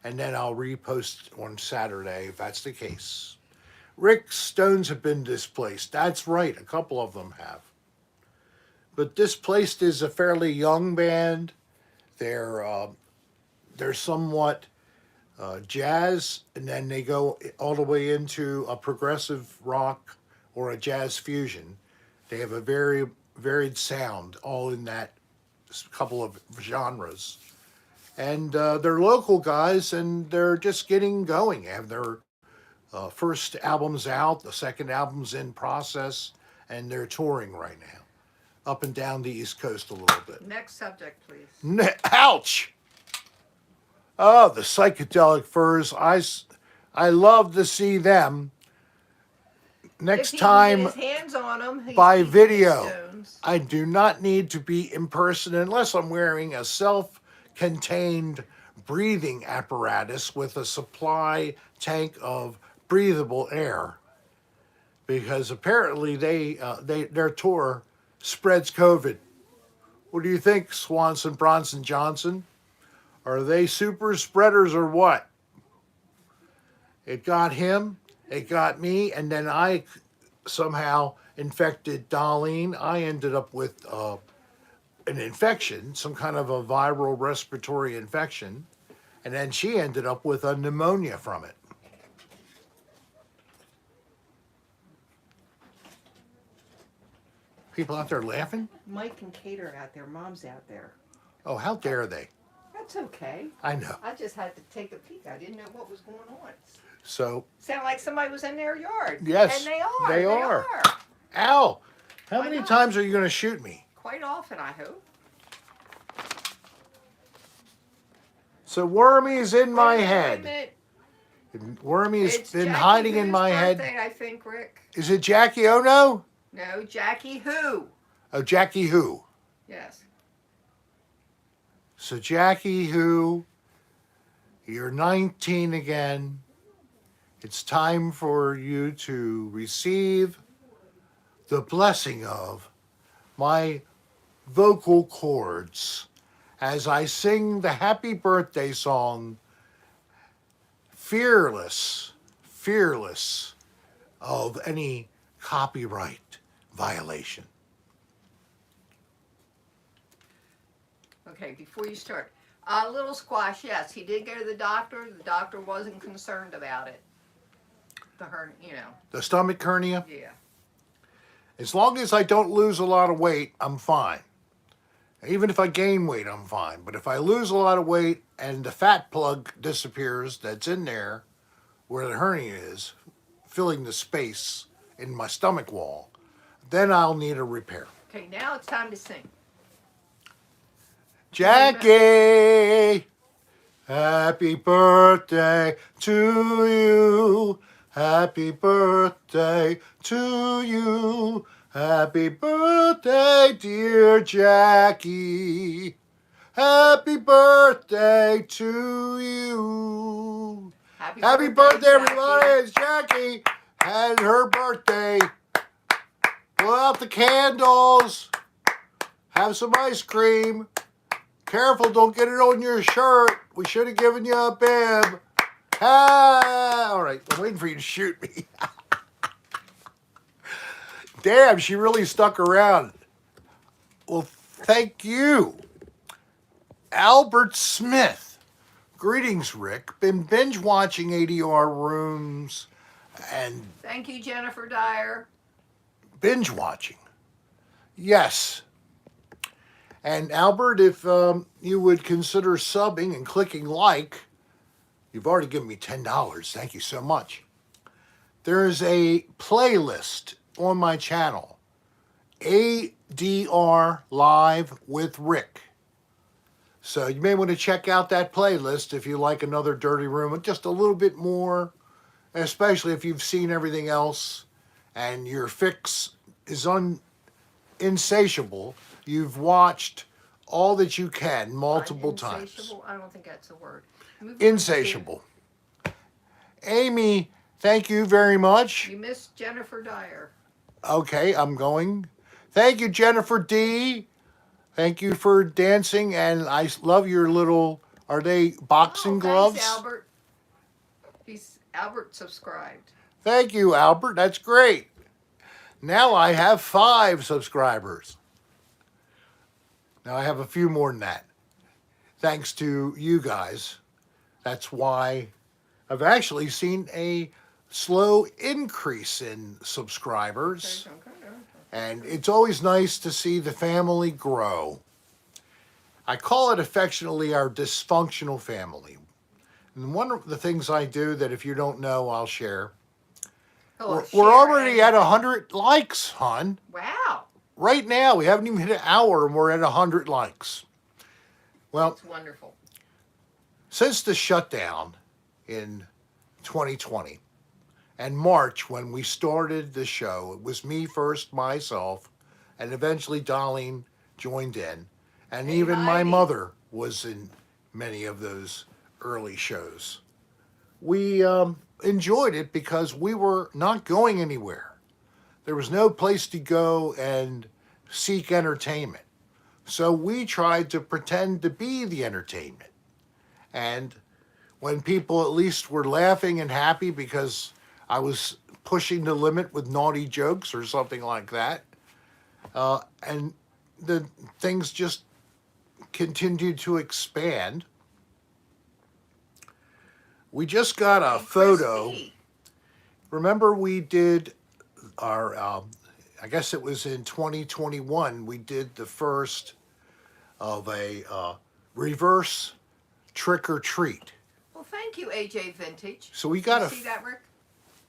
and then I'll repost on Saturday if that's the case. Rick Stones have been displaced. That's right, a couple of them have. But Displaced is a fairly young band. They're somewhat jazz, and then they go all the way into a progressive rock or a jazz fusion. They have a very varied sound, all in that couple of genres. And they're local guys, and they're just getting going. They have their first album's out, the second album's in process, and they're touring right now, up and down the East Coast a little bit. Next subject, please. Ouch! Oh, the Psychedelic Furs. I love to see them. Next If he time, can get his hands on them, he's by keeping video. the Stones. I do not need to be in person unless I'm wearing a self-contained breathing apparatus with a supply tank of breathable air, because apparently their tour spreads COVID. What do you think, Swanson, Bronson, Johnson? Are they super spreaders or what? It got him, it got me, and then I somehow infected Darlene. I ended up with an infection, some kind of a viral respiratory infection, and then she ended up with a pneumonia from it. People out there laughing? Mike and Kate are out there. Mom's out there. Oh, how dare they? That's okay. I know. I just had to take a peek. I didn't know what was going on. So, Sound like somebody was in their yard. yes, And they are. they are. Ow! How Why many not? times are you going to shoot me? Quite often, I hope. So Wormy's in my Wait a head. minute. Wormy's It's been Jackie hiding in Who's my head. birthday, I think, Rick. Is it Jackie Ono? No, Jackie who? Oh, Jackie who? Yes. So Jackie who? You're 19 again. It's time for you to receive the blessing of my vocal cords as I sing the happy birthday song, fearless of any copyright violation. Okay, before you start. Little Squash, yes, he did go to the doctor. The doctor wasn't concerned about it. The stomach hernia, Yeah. as long as I don't lose a lot of weight, I'm fine. Even if I gain weight, I'm fine. But if I lose a lot of weight and the fat plug disappears that's in there where the hernia is, filling the space in my stomach wall, then I'll need a repair. Okay, now it's time to sing. Jackie, happy birthday to you. Happy birthday to you. Happy birthday, dear Jackie. Happy birthday to you. Happy birthday, everybody. It's Jackie and her birthday. Blow out the candles. Have some ice cream. Careful, don't get it on your shirt. We should have given you a bib. Ah, all right, I'm waiting for you to shoot me. Damn, she really stuck around. Well, thank you. Albert Smith. Greetings, Rick. Been binge watching ADR rooms and Thank you, Jennifer Dyer. binge watching. Yes. And Albert, if you would consider subbing and clicking like, you've already given me $10. Thank you so much. There's a playlist on my channel, ADR Live with Rick. So you may want to check out that playlist if you like another dirty room, just a little bit more, especially if you've seen everything else and your fix is insatiable. You've watched all that you can multiple times. Insatiable? I don't think that's a word. Move on to- Insatiable. Amy, thank you very much. You missed Jennifer Dyer. Okay, I'm going. Thank you, Jennifer D. Thank you for dancing, and I love your little, are they boxing gloves? Thanks, Albert. Albert subscribed. Thank you, Albert. That's great. Now I have 5 subscribers. Now I have a few more than that. Thanks to you guys. That's why I've actually seen a slow increase in subscribers. And it's always nice to see the family grow. I call it affectionately our dysfunctional family. And one of the things I do that if you don't know, I'll share. We're already at 100 likes, hon. Wow. Right now, we haven't even hit an hour and we're at 100 likes. Well, that's wonderful. Since the shutdown in 2020 and March when we started the show, it was me first, myself, and eventually Darlene joined in. And even my mother was in many of those early shows. We enjoyed it because we were not going anywhere. There was no place to go and seek entertainment. So we tried to pretend to be the entertainment. And when people at least were laughing and happy because I was pushing the limit with naughty jokes or something like that, and the things just continued to expand. We just got a photo. Remember we did our, I guess it was in 2021, we did the first of a reverse trick or treat. Well, thank you, AJ Vintage. So we got you see that, Rick?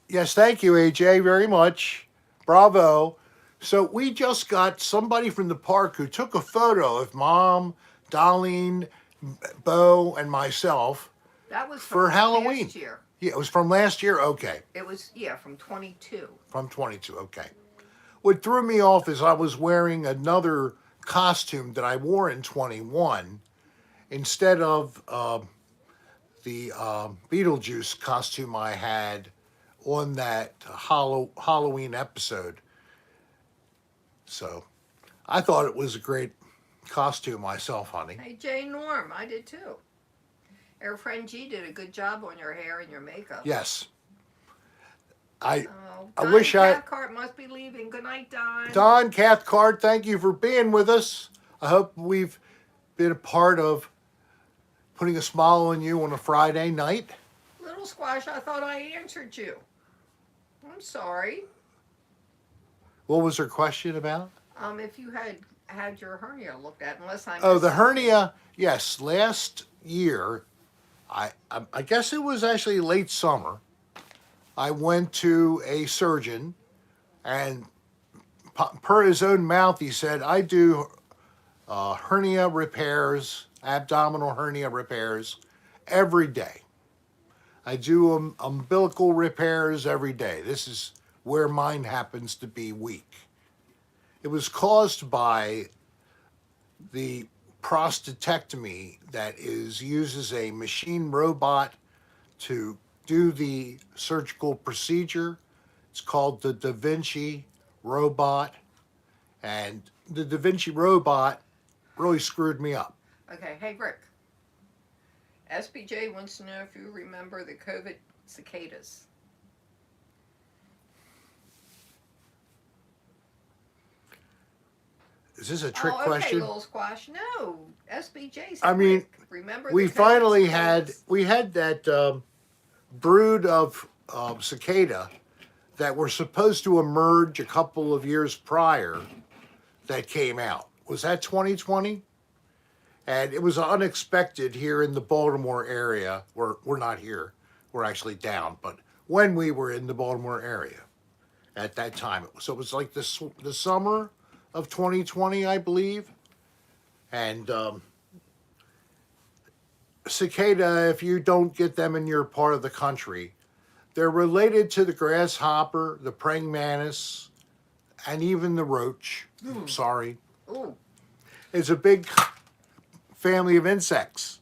Yes, thank you, AJ, very much. Bravo. So we just got somebody from the park who took a photo of Mom, Darlene, Bo, and myself. That was for Halloween. Last year. Yeah, it was from last year? Okay. It was, from 22. From 22, okay. What threw me off is I was wearing another costume that I wore in 21 instead of the Beetlejuice costume I had on that Halloween episode. So I thought it was a great costume myself, honey. Hey, Jay Norm, I did too. Our friend G did a good job on your hair and your makeup. Yes. I Don wish Cathcart must be leaving. Good night, Don. Don Cathcart, thank you for being with us. I hope we've been a part of putting a smile on you on a Friday night. Little Squash, I thought I answered you. I'm sorry. What was her question about? If you had your hernia looked at, unless I'm... Oh, the hernia, yes. Last year, I guess it was actually late summer, I went to a surgeon, and per his own mouth, he said, I do hernia repairs, abdominal hernia repairs, every day. I do umbilical repairs every day. This is where mine happens to be weak. It was caused by the prostatectomy that uses a machine robot to do the surgical procedure. It's called the Da Vinci robot, and the Da Vinci robot really screwed me up. Okay, hey Rick. SBJ wants to know if you remember the COVID cicadas. Is this a trick question? Okay, little Squash. No, SBJ. I mean, remember we finally had that brood of cicada that were supposed to emerge a couple of years prior that came out. Was that 2020? And it was unexpected here in the Baltimore area. We're not here. We're actually down. But when we were in the Baltimore area at that time. So it was like the summer of 2020, I believe. And cicada, if you don't get them in your part of the country, they're related to the grasshopper, the praying mantis, and even the roach. Sorry. Ooh. It's a big family of insects.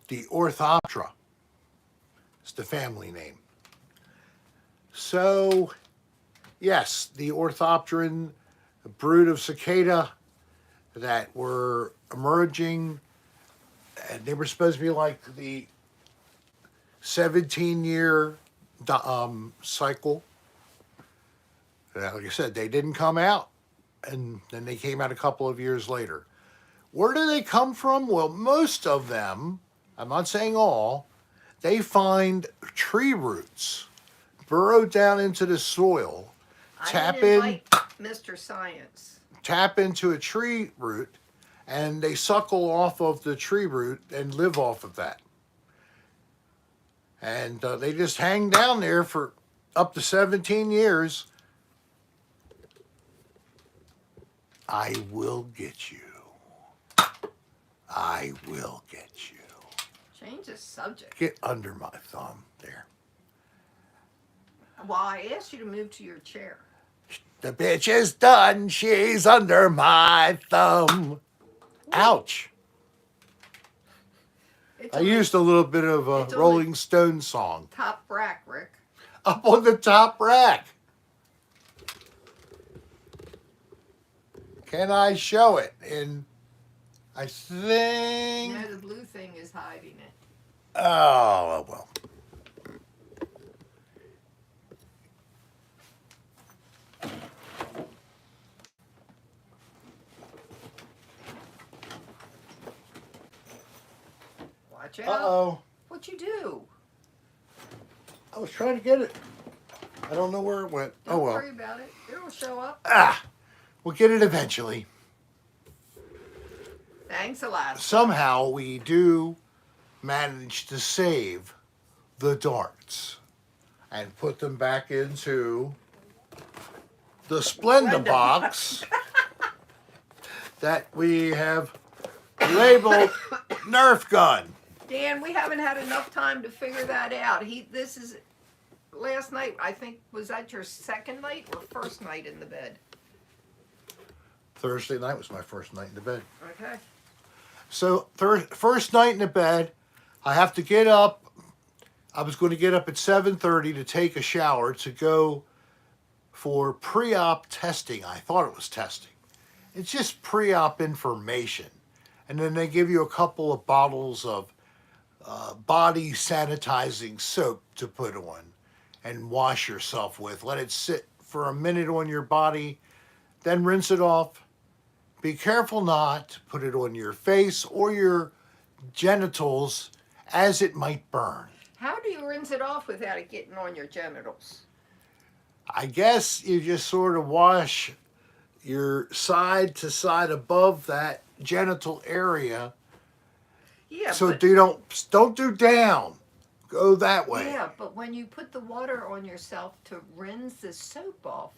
The Orthoptera is the family name. So, yes, the Orthopteran, a brood of cicada that were emerging, and they were supposed to be like the 17-year cycle. Like I said, they didn't come out, and then they came out a couple of years later. Where do they come from? Well, most of them, I'm not saying all, they find tree roots, burrow down into the soil, I didn't invite Mr. Science. tap into a tree root, and they suckle off of the tree root and live off of that. And they just hang down there for up to 17 years. I will get you. I will get you. Change the subject. Get under my thumb there. Well, I asked you to move to your chair. The bitch is done. She's under my thumb. Ouch. It's I on used a little bit of a It's on Rolling Stone song. the top rack, Rick. Up on the top rack. Can I show it? And I think... No, the blue thing is hiding it. Oh, well. Watch out. Uh-oh. What'd you do? I was trying to get it. I don't know where it went. Don't Oh, well. worry about it. It'll show up. Ah, we'll get it eventually. Thanks a lot. Somehow we do manage to save the darts and put them back into the Splenda box that we have labeled Nerf gun. Dan, we haven't had enough time to figure that out. This is last night. I think was that your second night or first night in the bed? Thursday night was my first night in the bed. Okay. So first night in the bed, I have to get up. I was going to get up at 7:30 to take a shower to go for pre-op testing. I thought it was testing. It's just pre-op information. And then they give you a couple of bottles of body sanitizing soap to put on and wash yourself with. Let it sit for a minute on your body, then rinse it off. Be careful not to put it on your face or your genitals, as it might burn. How do you rinse it off without it getting on your genitals? I guess you just sort of wash your side to side above that genital area. Yeah. So but, don't do down. Go that way. Yeah, but when you put the water on yourself to rinse the soap off,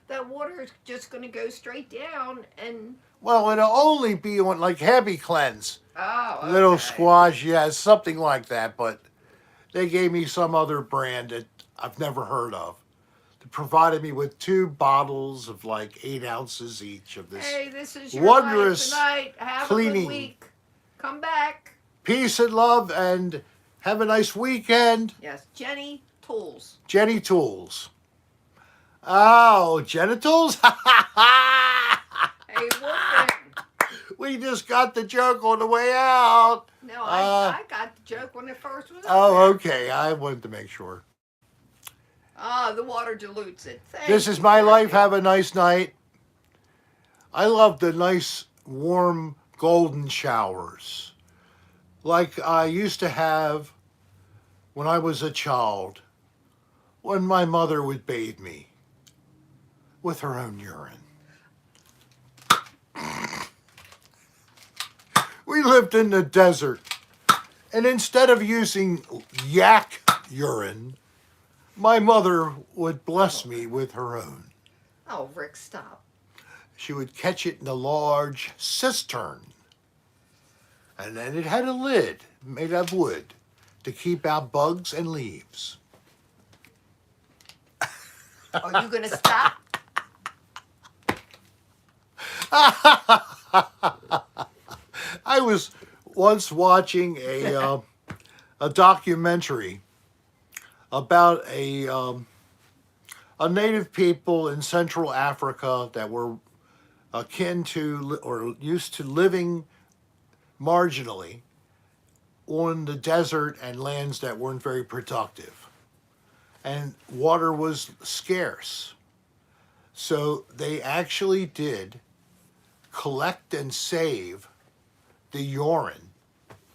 that water is just going to go straight down and. Well, it'll only be on like heavy cleanse. Oh. Okay. Little squash, yeah, something like that. But they gave me some other brand that I've never heard of. They provided me with 2 bottles of like 8 ounces each of this. Hey, this is your wondrous night tonight. Have a cleaning. good week. Come back. Peace and love, and have a nice weekend. Yes, Jenny Tools. Jenny Tools. Oh, genitals? Hey, Wolfman. We just got the joke on the way out. No, I got the joke when it first was Oh, up there. okay. I wanted to make sure. Ah, the water dilutes it. This is my life. Have a nice night. I love the nice, warm, golden showers like I used to have when I was a child, when my mother would bathe me with her own urine. We lived in the desert, and instead of using yak urine, my mother would bless me with her own. Oh, Rick, stop. She would catch it in a large cistern, and then it had a lid made of wood to keep out bugs and leaves. Are you going to stop? I was once watching a documentary about a native people in Central Africa that were akin to or used to living marginally on the desert and lands that weren't very productive. And water was scarce. So they actually did collect and save the urine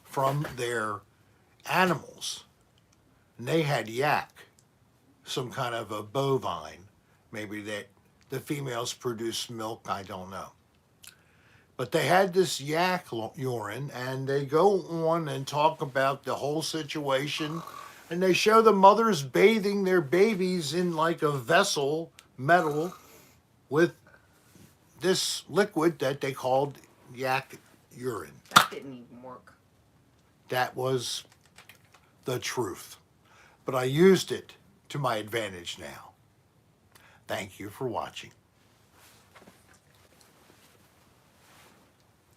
from their animals. And they had yak, some kind of a bovine. Maybe that the females produce milk, I don't know. But they had this yak urine, and they go on and talk about the whole situation. And they show the mothers bathing their babies in like a vessel, metal, with this liquid that they called yak urine. That didn't even work. That was the truth. But I used it to my advantage now. Thank you for watching.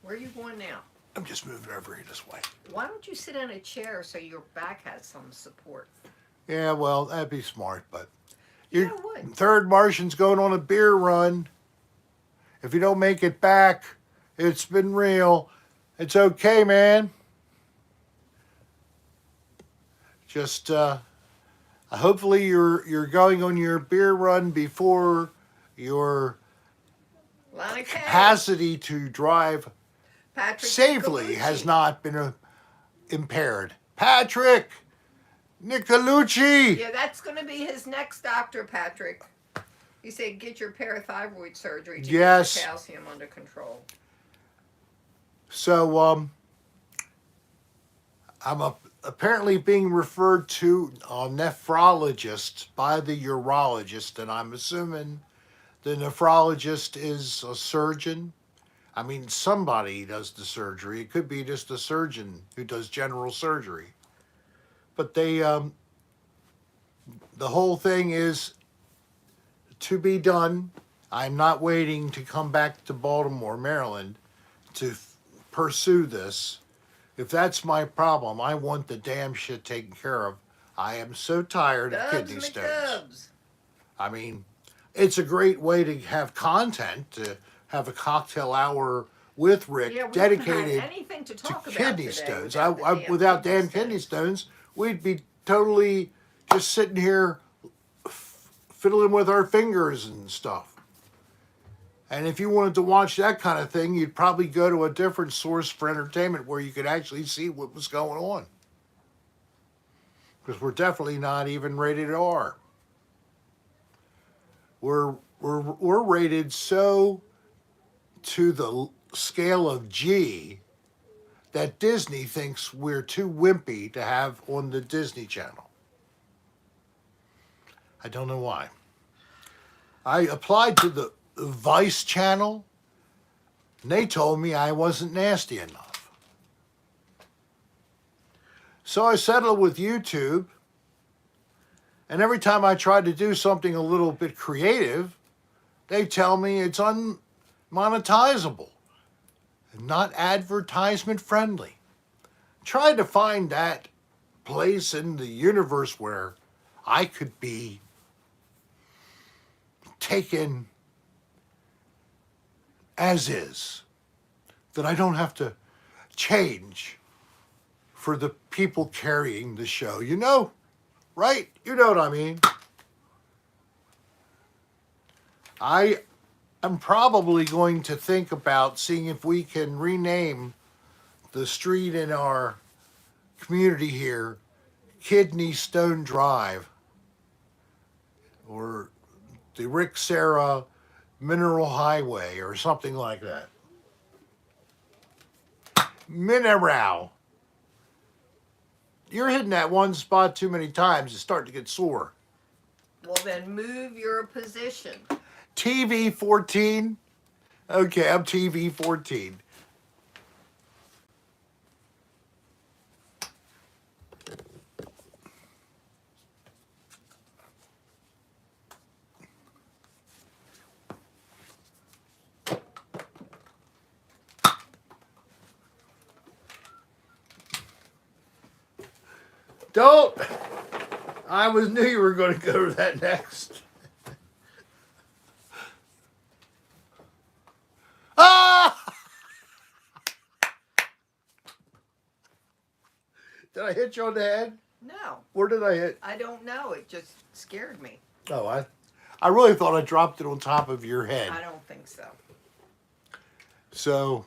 Where are you going now? I'm just moving over here this way. Why don't you sit in a chair so your back has some support? Yeah, well, that'd be smart, but Yeah, your it would. third Martian's going on a beer run. If you don't make it back, it's been real. It's okay, man. Just hopefully you're going on your beer run before your Lana Kay, capacity to drive Patrick safely Nicolucci. has not been impaired. Patrick Nicolucci. Yeah, that's going to be his next doctor, Patrick. He said get your parathyroid surgery to Yes. get your calcium under control. So I'm apparently being referred to a nephrologist by the urologist, and I'm assuming the nephrologist is a surgeon. I mean, somebody does the surgery. It could be just a surgeon who does general surgery. But they, the whole thing is to be done. I'm not waiting to come back to Baltimore, Maryland to pursue this. If that's my problem, I want the damn shit taken care of. I am so tired of kidney stones. McDubs. I mean, it's a great way to have content, to have a cocktail hour with Rick Yeah, we dedicated haven't had anything to to talk about kidney today stones. without the Without damn kidney stones, we'd be totally just sitting here fiddling with our fingers and stuff. And if you wanted to watch that kind of thing, you'd probably go to a different source for entertainment where you could actually see what was going on. Because we're definitely not even rated R. We're rated so to the scale of G that Disney thinks we're too wimpy to have on the Disney Channel. I don't know why. I applied to the Vice Channel, and they told me I wasn't nasty enough. So I settled with YouTube, and every time I try to do something a little bit creative, they tell me it's unmonetizable and not advertisement friendly. Try to find that place in the universe where I could be taken as is, that I don't have to change for the people carrying the show. You know, right? You know what I mean. I am probably going to think about seeing if we can rename the street in our community here Kidney Stone Drive, or the Rick Serra Mineral Highway, or something like that. Mineral. You're hitting that one spot too many times. It's starting to get sore. Well, then move your position. TV 14. Okay, I'm TV 14. Don't. Knew you were going to go to that next. Ah! Did I hit you on the head? No, Where did I hit? I don't know. It just scared me. Oh, I really thought I dropped it on top of your head. I don't think so. So,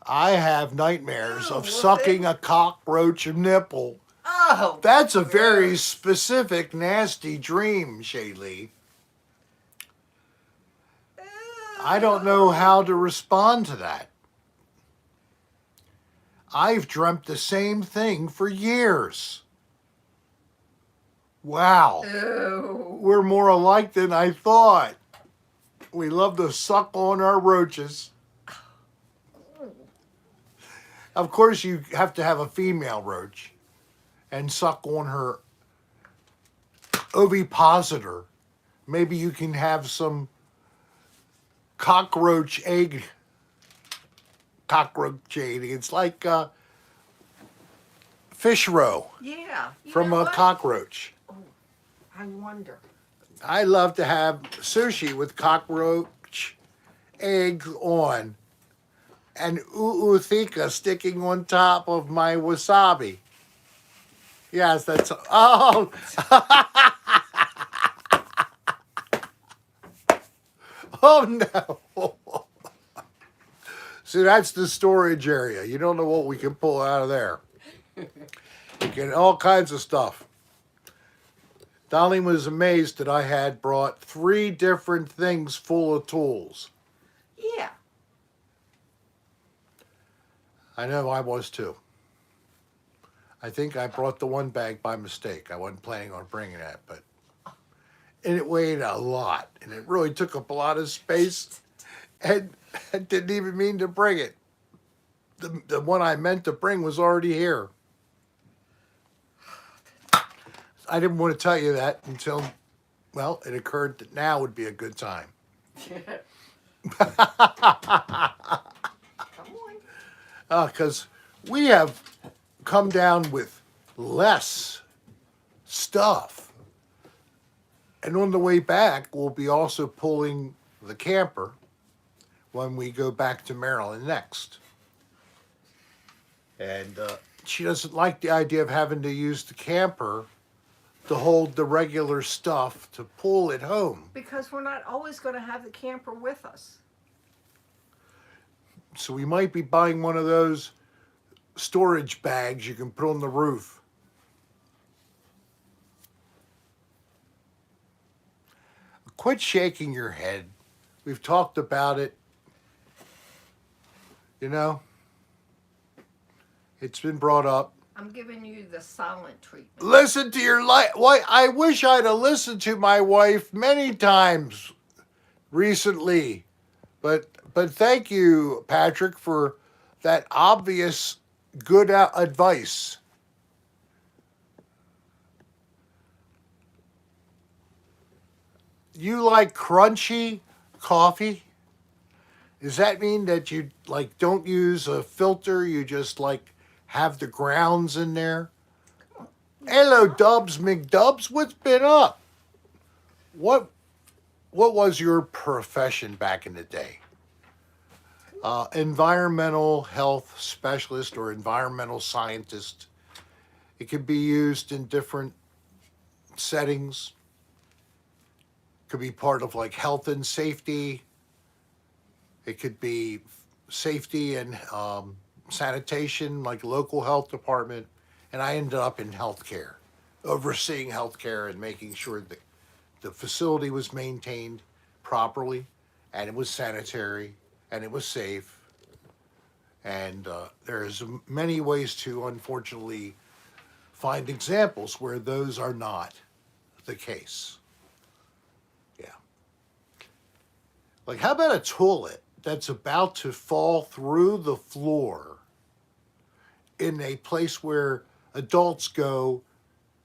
I have nightmares Oh, of well, sucking then- a cockroach nipple. Oh, That's a very gross. specific, nasty dream, Shaylee. I don't know how to respond to that. I've dreamt the same thing for years. Wow. Ew. We're more alike than I thought. We love to suck on our roaches. Of course, you have to have a female roach and suck on her ovipositor. Maybe you can have some cockroaching. It's like fish roe Yeah. You from know a what? cockroach. I wonder. I love to have sushi with cockroach eggs on and uuthika sticking on top of my wasabi. Yes, that's. Oh! Oh no! See, that's the storage area. You don't know what we can pull out of there. You get all kinds of stuff. Darlene was amazed that I had brought 3 different things full of tools. Yeah. I know I was too. I think I brought the one bag by mistake. I wasn't planning on bringing that, but and it weighed a lot, and it really took up a lot of space, and I didn't even mean to bring it. The one I meant to bring was already here. I didn't want to tell you that until, well, it occurred that now would be a good time. Come on. Because we have come down with less stuff. And on the way back, we'll be also pulling the camper when we go back to Maryland next. And she doesn't like the idea of having to use the camper to hold the regular stuff to pull it home. Because we're not always going to have the camper with us. So we might be buying one of those storage bags you can put on the roof. Quit shaking your head. We've talked about it. You know, it's been brought up. I'm giving you the silent treatment. Listen to your life. Why? I wish I'd have listened to my wife many times recently, but thank you, Patrick, for that obvious good advice. You like crunchy coffee? Does that mean that you like don't use a filter? You just like have the grounds in there? Hello, Dubs McDubs. What's been up? What was your profession back in the day? Environmental health specialist or environmental scientist. It can be used in different settings. Could be part of like health and safety. It could be safety and sanitation, like local health department. And I ended up in healthcare, overseeing healthcare and making sure that the facility was maintained properly, and it was sanitary, and it was safe. And there's many ways to, unfortunately, find examples where those are not the case. Yeah. Like, how about a toilet that's about to fall through the floor in a place where adults go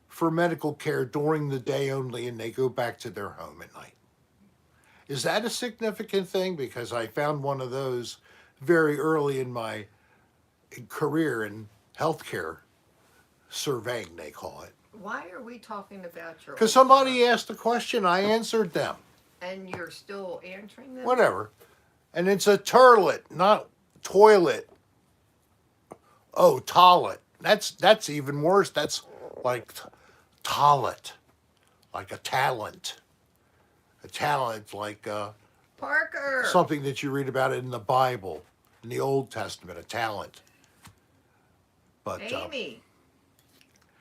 for medical care during the day only and they go back to their home at night? Is that a significant thing? Because I found one of those very early in my career in healthcare surveying, they call it. Why are we talking about your? Because old somebody car? asked a question, I answered them. And you're still answering them. Whatever. And it's a turlet, not toilet. Oh, toilet. That's even worse. That's like talent, like a talent. A talent like Parker. something that you read about in the Bible, in the Old Testament, a talent. But Amy.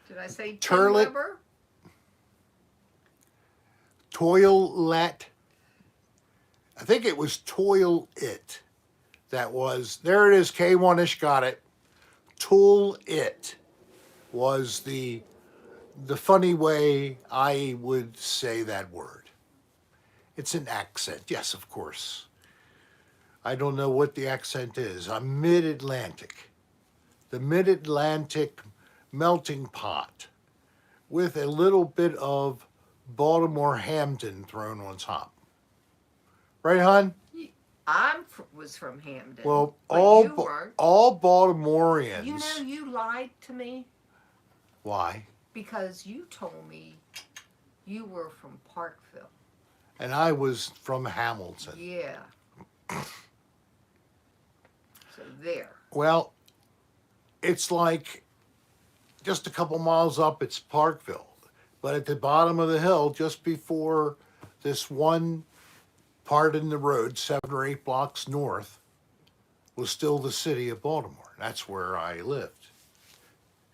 Did I say turlet. Tim Weber? Toilet. I think it was toil it. That was, there it is, K1ish got it. Tool it was the funny way I would say that word. It's an accent, yes, of course. I don't know what the accent is. I'm mid-Atlantic. The mid-Atlantic melting pot with a little bit of Baltimore Hamden thrown on top. Right, hon? Was from Hamden. Well, but you weren't. all Baltimoreans. You know, you lied to me Why? because you told me you were from Parkville. And I was from Hamilton. Yeah. So there. Well, it's like just a couple miles up, it's Parkville. But at the bottom of the hill, just before this one part in the road, 7 or 8 blocks north, was still the city of Baltimore. That's where I lived.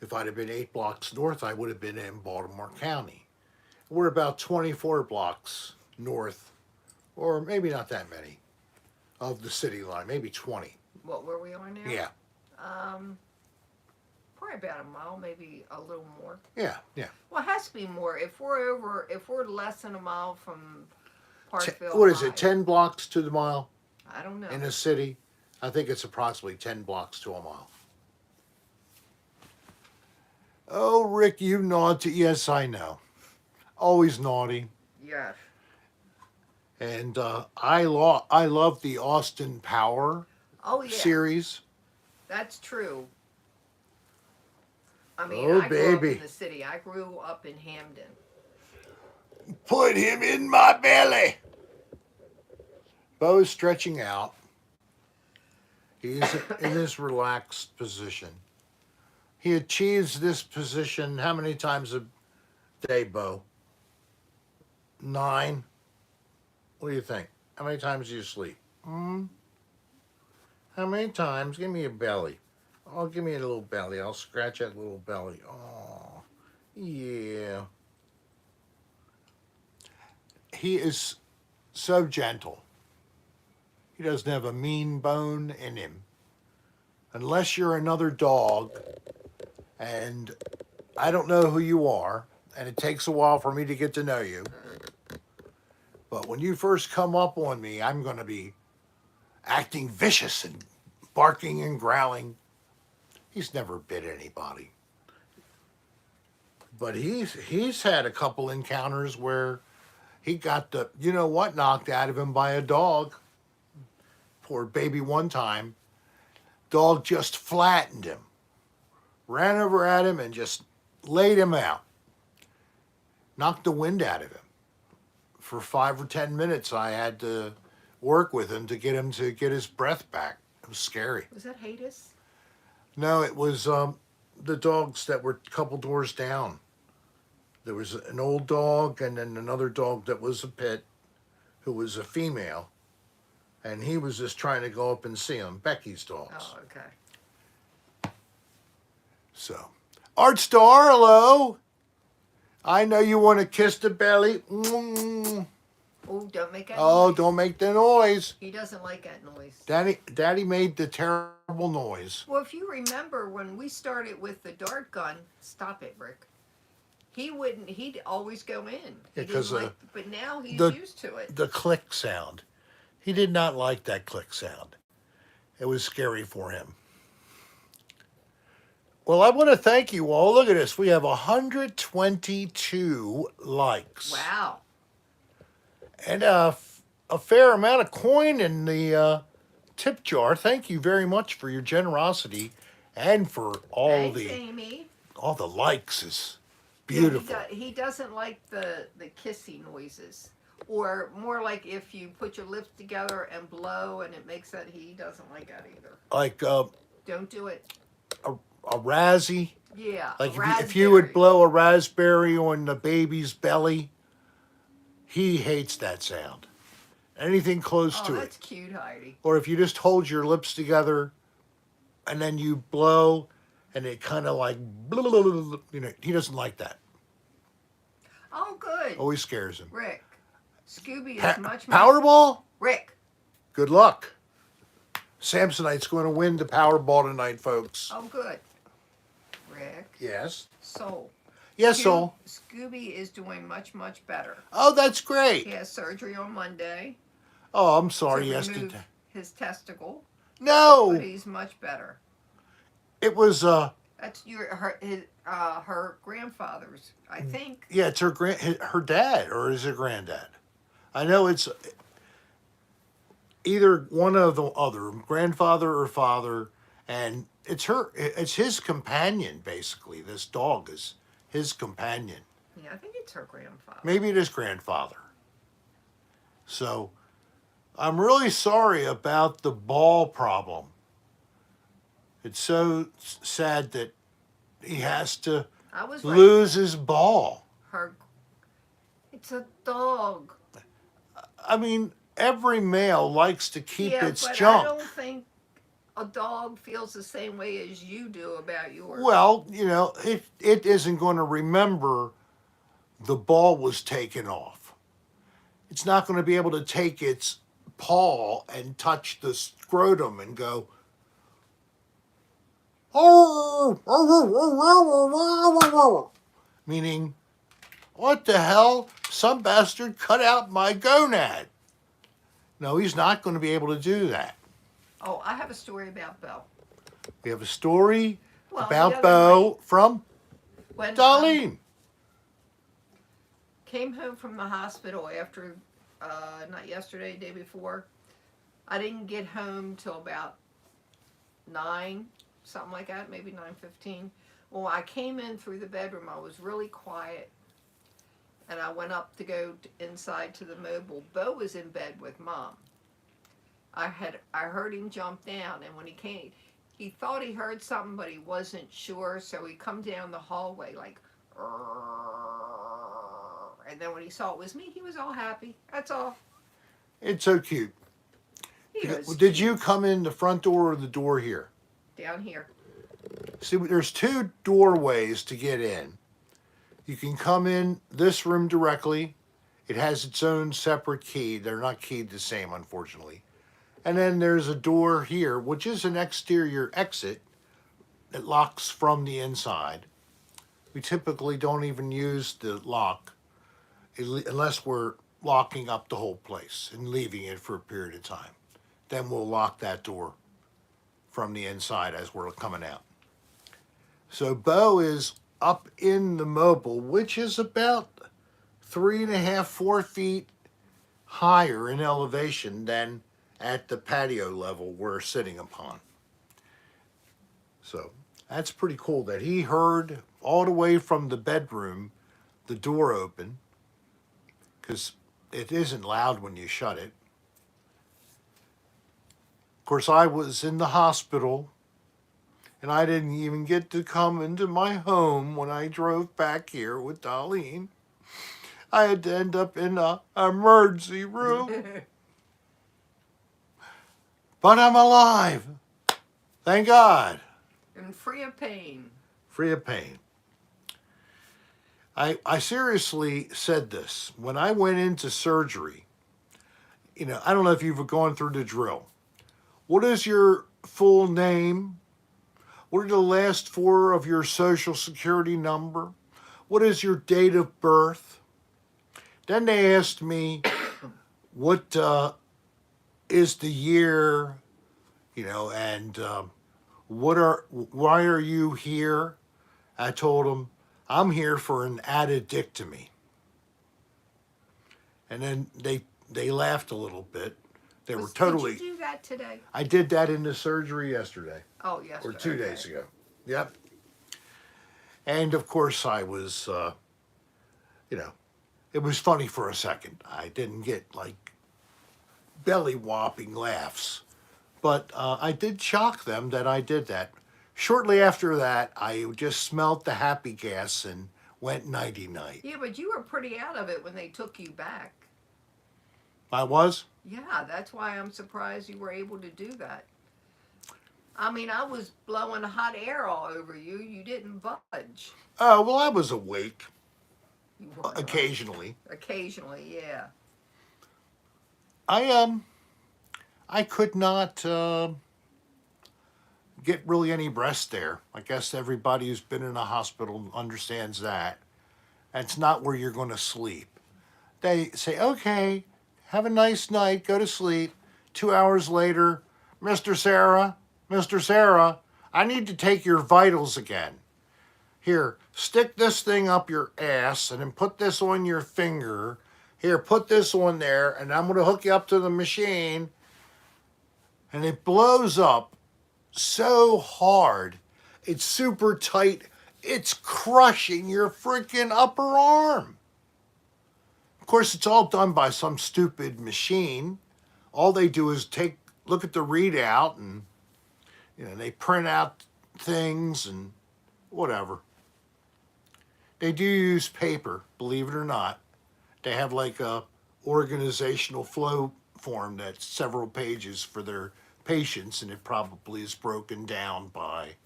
If I'd have been 8 blocks north, I would have been in Baltimore County. We're about 24 blocks north, or maybe not that many, of the city line, maybe 20. What were we on now? Yeah, Probably about a mile, maybe a little more. yeah. Well, it has to be more. If we're less than a mile from Parkville. What is it, High, 10 blocks to the mile I don't know. in a city? I think it's approximately 10 blocks to a mile. Oh, Rick, you naughty. Yes, I know. Always naughty. Yes. And I love the Austin Power Oh yeah. series. That's true. I mean, Oh, I grew up baby. in the city. I grew up in Hamden. Put him in my belly. Bo's stretching out. He's in this relaxed position. He achieves this position how many times a day, Bo? 9? What do you think? How many times do you sleep? How many times? Give me a belly. Oh, give me a little belly. I'll scratch that little belly. Oh, yeah. He is so gentle. He doesn't have a mean bone in him. Unless you're another dog, and I don't know who you are, and it takes a while for me to get to know you. But when you first come up on me, I'm going to be acting vicious and barking and growling. He's never bit anybody. But he's had a couple encounters where he got the, you know what, knocked out of him by a dog. Poor baby one time. Dog just flattened him. Ran over at him and just laid him out. Knocked the wind out of him. For 5 or 10 minutes, I had to work with him to get his breath back. It was scary. Was that Hadis? No, it was the dogs that were a couple doors down. There was an old dog and then another dog that was a pit who was a female. And he was just trying to go up and see him, Becky's dogs. Oh, okay. So, Art Star, hello. I know you want to kiss the belly. Oh, don't make that Oh, noise. don't make the noise. He doesn't like that noise. Daddy made the terrible noise. Well, if you remember when we started with the dart gun, stop it, Rick. He'd always go in. He Because didn't but now he's the- used to it. The click sound. He did not like that click sound. It was scary for him. Well, I want to thank you all. Look at this. We have 122 likes. Wow. And a fair amount of coin in the tip jar. Thank you very much for your generosity and for all Thanks, the Amy. all the likes is Yeah, beautiful. he doesn't like the kissy noises, or more like if you put your lips together and blow and it makes that. He doesn't like that either. Like Don't do it. a razzie. Yeah, Like if you would raspberry. blow a raspberry on the baby's belly, he hates that sound. Anything close Oh, to it. that's cute, Heidi. Or if you just hold your lips together and then you blow and it kind of like, he doesn't like that. Oh, good. Always scares him. Rick, Scooby is much more. Powerball? Rick. Good luck. Samsonite's going to win the Powerball tonight, folks. Oh, good. Rick. Yes. Soul. Yes, Soul. Scooby is doing much, much better. Oh, that's great. He has surgery on Monday. Oh, I'm sorry. To Yes. remove his testicle. No. But he's much better. It was That's her grandfather's, I think. yeah, it's her dad, or is it granddad? I know it's either one of the other, grandfather or father, and it's his companion basically. This dog is his companion. Yeah, I think it's her grandfather. Maybe it is grandfather. So I'm really sorry about the ball problem. It's so sad that he has to I was right. lose his ball. It's a dog. I mean, every male likes to keep Yeah, its but junk. I don't think a dog feels the same way as you do about yours. Well, it isn't going to remember the ball was taken off. It's not going to be able to take its paw and touch the scrotum and go, meaning, what the hell? Some bastard cut out my gonad. No, he's not going to be able to do that. Oh, I have a story about Bo. We have a story Well, the about other Bo night, from when Darlene. Came home from the hospital after, not yesterday, the day before. I didn't get home till about 9, something like that, maybe 9:15. Well, I came in through the bedroom. I was really quiet. And I went up to go inside to the mobile. Bo was in bed with Mom. I heard him jump down, and when he came, he thought he heard something, but he wasn't sure. So he come down the hallway like, and then when he saw it was me, he was all happy. That's all. It's so cute. He was Did you come in the front door or the door here? down here. See, there's 2 doorways to get in. You can come in this room directly. It has its own separate key. They're not keyed the same, unfortunately. And then there's a door here, which is an exterior exit that locks from the inside. We typically don't even use the lock unless we're locking up the whole place and leaving it for a period of time. Then we'll lock that door from the inside as we're coming out. So Bo is up in the mobile, which is about 3.5, 4 feet higher in elevation than at the patio level we're sitting upon. So that's pretty cool that he heard all the way from the bedroom the door open, because it isn't loud when you shut it. Of course, I was in the hospital, and I didn't even get to come into my home when I drove back here with Darlene. I had to end up in an emergency room. But I'm alive. Thank God. And free of pain. Free of pain. I seriously said this. When I went into surgery, I don't know if you've gone through the drill. What is your full name? What are the last 4 of your social security number? What is your date of birth? Then they asked me, what is the year, and why are you here? I told them, I'm here for an addictomy. And then they laughed a little bit. They were totally. Did you do that today? I did that in the surgery yesterday. Oh, yesterday. Or 2 days ago. Yep. And of course, I was, you know, it was funny for a second. I didn't get like belly whopping laughs, but I did shock them that I did that. Shortly after that, I just smelt the happy gas and went nighty night. Yeah, but you were pretty out of it when they took you back. I was? Yeah, that's why I'm surprised you were able to do that. I mean, I was blowing hot air all over you. You didn't budge. Oh, well, I was awake You weren't like occasionally. occasionally, yeah. I, I could not get really any rest there. I guess everybody who's been in a hospital understands that. That's not where you're going to sleep. They say, okay, have a nice night, go to sleep. 2 hours later, Mr. Sarah, I need to take your vitals again. Here, stick this thing up your ass and then put this on your finger. Here, put this on there, and I'm going to hook you up to the machine. And it blows up so hard. It's super tight. It's crushing your freaking upper arm. Of course, it's all done by some stupid machine. All they do is look at the readout, and they print out things and whatever. They do use paper, believe it or not. They have like a organizational flow form that's several pages for their patients, and it probably is broken down by,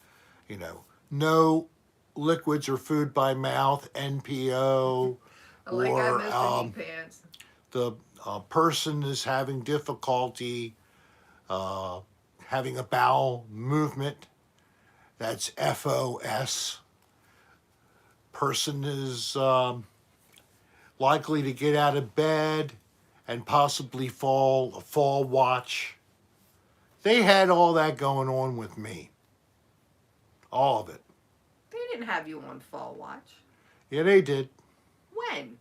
no liquids or food by mouth, NPO, Like I or missed the knee pants. the person is having difficulty having a bowel movement. That's FOS. Person is likely to get out of bed and possibly fall watch. They had all that going on with me. All of it. They didn't have you on fall watch. Yeah, they did. When?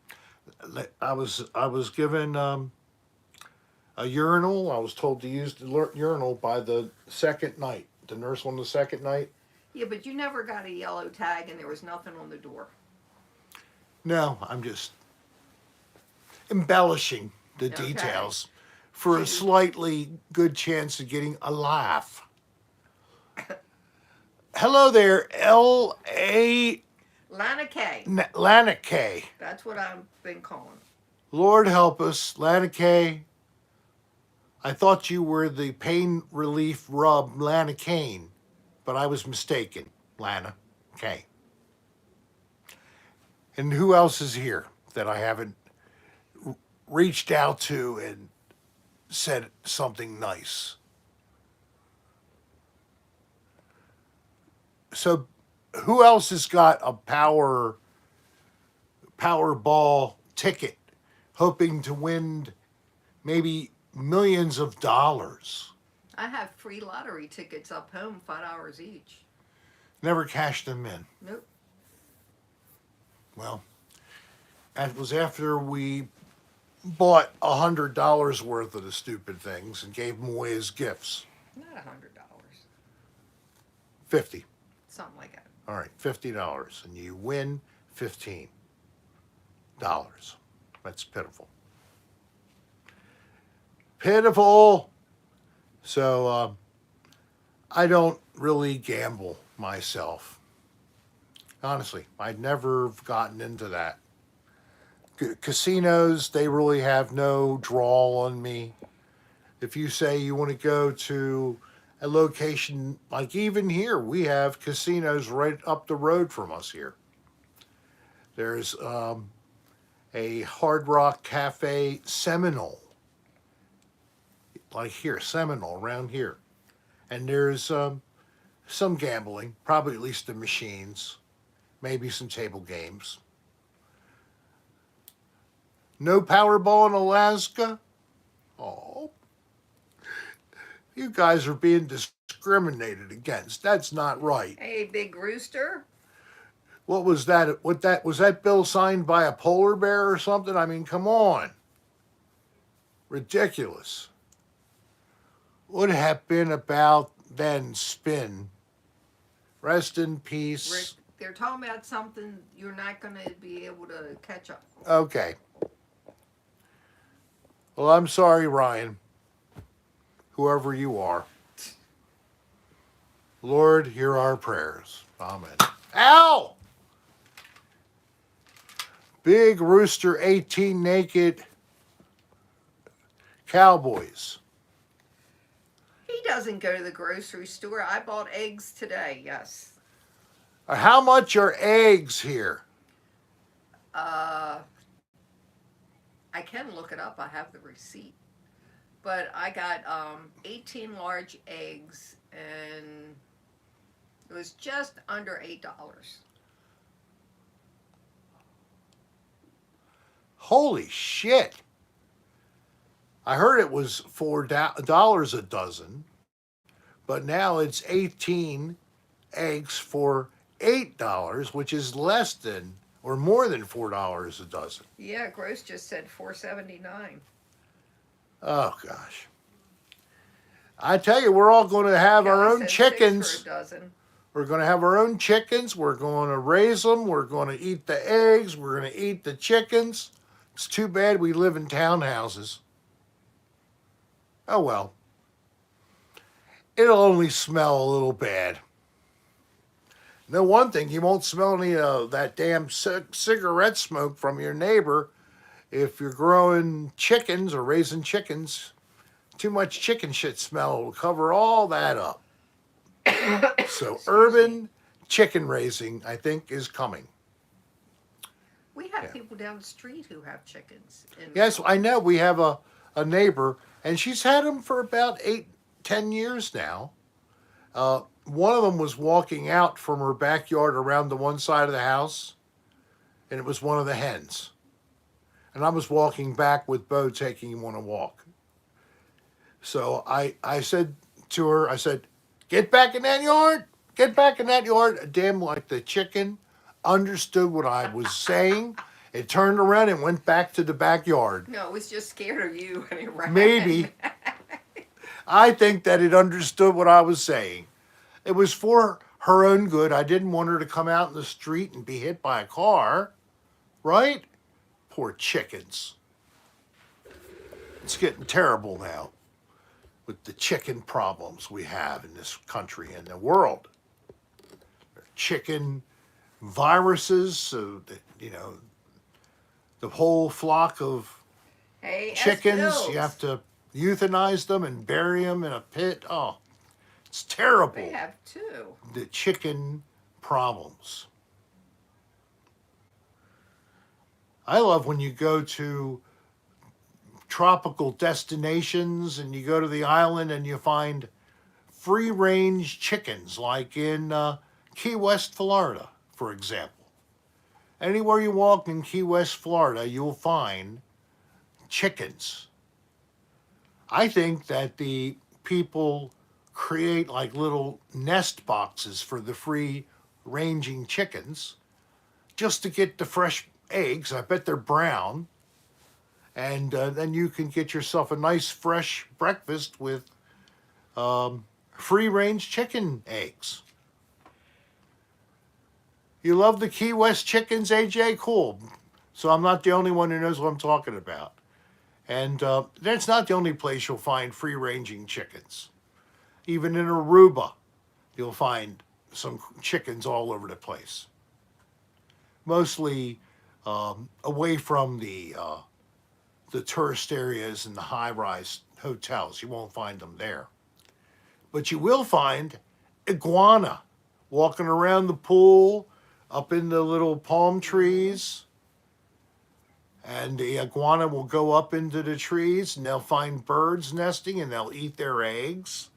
I was given a urinal. I was told to use the urinal by the second night. The nurse on the second night. Yeah, but you never got a yellow tag and there was nothing on the door. No, I'm just embellishing the Okay. details for a slightly good chance of getting a laugh. Hello there, L.A. Lana K. Lana K. That's what I've been calling. Lord help us, Lana K. I thought you were the pain relief rub Lana Kane, but I was mistaken. Lana K. And who else is here that I haven't reached out to and said something nice? So who else has got a Powerball ticket hoping to win maybe millions of dollars? I have free lottery tickets up home, $5 each. Never cashed them in. Nope. Well, that was after we bought $100 worth of the stupid things and gave them away as gifts. Not $100. 50. Something like that. All right, $50, and you win $15. That's pitiful. Pitiful. So I don't really gamble myself. Honestly, I'd never have gotten into that. Casinos, they really have no draw on me. If you say you want to go to a location, like even here, we have casinos right up the road from us here. There's a Hard Rock Cafe Seminole, like here, Seminole, around here. And there's some gambling, probably at least the machines, maybe some table games. No Powerball in Alaska? Oh, you guys are being discriminated against. That's not right. Hey, big rooster. What was that? Was that bill signed by a polar bear or something? I mean, come on. Ridiculous. Would have been about then spin. Rest in peace. Rick They're talking about something you're not going to be able to catch up. Okay. Well, I'm sorry, Ryan. Whoever you are. Lord, hear our prayers. Amen. Ow! Big Rooster 18 naked cowboys. He doesn't go to the grocery store. I bought eggs today, yes. How much are eggs here? Uh, I can look it up. I have the receipt. But I got 18 large eggs, and it was just under $8. Holy shit. I heard it was $4 a dozen, but now it's 18 eggs for $8, which is less than or more than $4 a dozen. Yeah, Gross just said $4.79. Oh gosh. I tell you, we're all going to have our Kelly own said chickens. 6 for a dozen. We're going to have our own chickens. We're going to raise them. We're going to eat the eggs. We're going to eat the chickens. It's too bad we live in townhouses. Oh well. It'll only smell a little bad. No, one thing, you won't smell any of that damn cigarette smoke from your neighbor if you're growing chickens or raising chickens. Too much chicken shit smell will cover all that up. So urban chicken raising, I think, is coming. We have Yeah. people down the street who have chickens. Yes, I know. We have a neighbor, and she's had them for about 8-10 years now. One of them was walking out from her backyard around the one side of the house, and it was one of the hens. And I was walking back with Bo taking him on a walk. So I said to her, I said, get back in that yard. Get back in that yard. Damn, like the chicken understood what I was saying. It turned around and went back to the backyard. No, it was just scared of you and it ran. Maybe. I think that it understood what I was saying. It was for her own good. I didn't want her to come out in the street and be hit by a car. Right? Poor chickens. It's getting terrible now with the chicken problems we have in this country and the world. Chicken viruses, so that, the whole flock of Hey, chickens, Bills, you have to euthanize them and bury them in a pit. Oh, it's terrible. They have two. The chicken problems. I love when you go to tropical destinations and you go to the island and you find free range chickens, like in Key West, Florida, for example. Anywhere you walk in Key West, Florida, you'll find chickens. I think that the people create like little nest boxes for the free ranging chickens just to get the fresh eggs. I bet they're brown. And then you can get yourself a nice fresh breakfast with free range chicken eggs. You love the Key West chickens, AJ? Cool. So I'm not the only one who knows what I'm talking about. And that's not the only place you'll find free ranging chickens. Even in Aruba, you'll find some chickens all over the place. Mostly away from the tourist areas and the high-rise hotels. You won't find them there. But you will find iguana walking around the pool, up in the little palm trees. And the iguana will go up into the trees and they'll find birds nesting and they'll eat their eggs.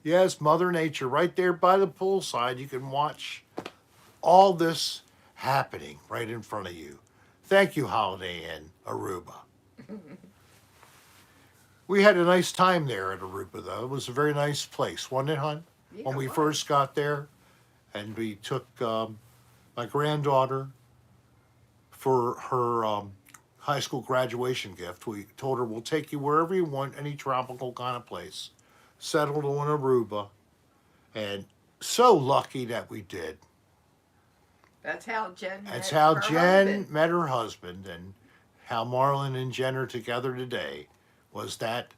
Yes, Mother Nature, right there by the poolside, you can watch all this happening right in front of you. Thank you, Holiday Inn, Aruba. We had a nice time there at Aruba, though. It was a very nice place, wasn't it, hon? Yeah, When we it was. first got there, and we took my granddaughter for her high school graduation gift. We told her we'll take you wherever you want, any tropical kind of place. Settled on Aruba, and so lucky that we did. That's how Jen That's met how her Jen husband. met her husband, and how Marlon and Jen are together today was that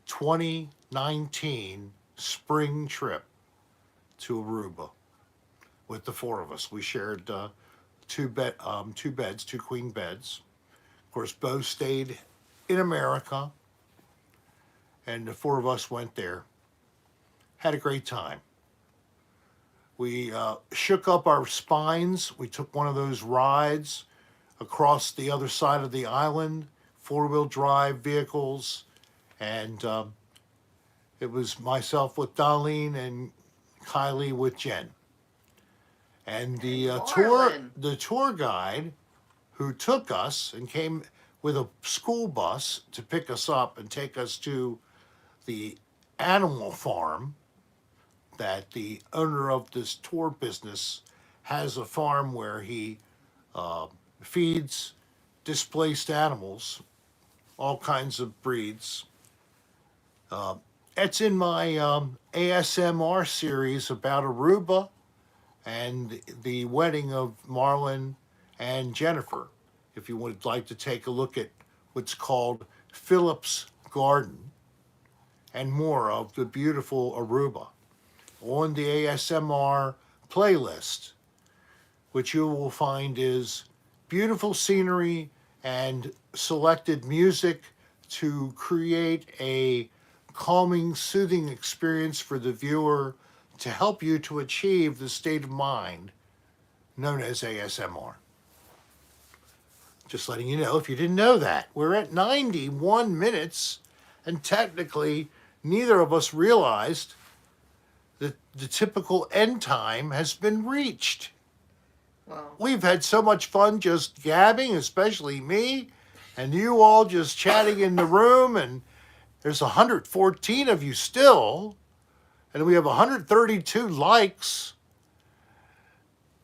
2019 spring trip to Aruba with the four of us. We shared two beds, two queen beds. Of course, both stayed in America, and the four of us went there. Had a great time. We shook up our spines. We took one of those rides across the other side of the island, four-wheel drive vehicles, and it was myself with Darlene and Kylie with Jen. And Marlon. the tour guide who took us and came with a school bus to pick us up and take us to the animal farm that the owner of this tour business has, a farm where he feeds displaced animals, all kinds of breeds. It's in my ASMR series about Aruba and the wedding of Marlon and Jennifer. If you would like to take a look at what's called Philip's Garden and more of the beautiful Aruba on the ASMR playlist, which you will find is beautiful scenery and selected music to create a calming, soothing experience for the viewer to help you to achieve the state of mind known as ASMR. Just letting you know if you didn't know that. We're at 91 minutes, and technically neither of us realized that the typical end time has been reached. Well, We've had so much fun just gabbing, especially me, and you all just chatting in the room, and there's 114 of you still, and we have 132 likes.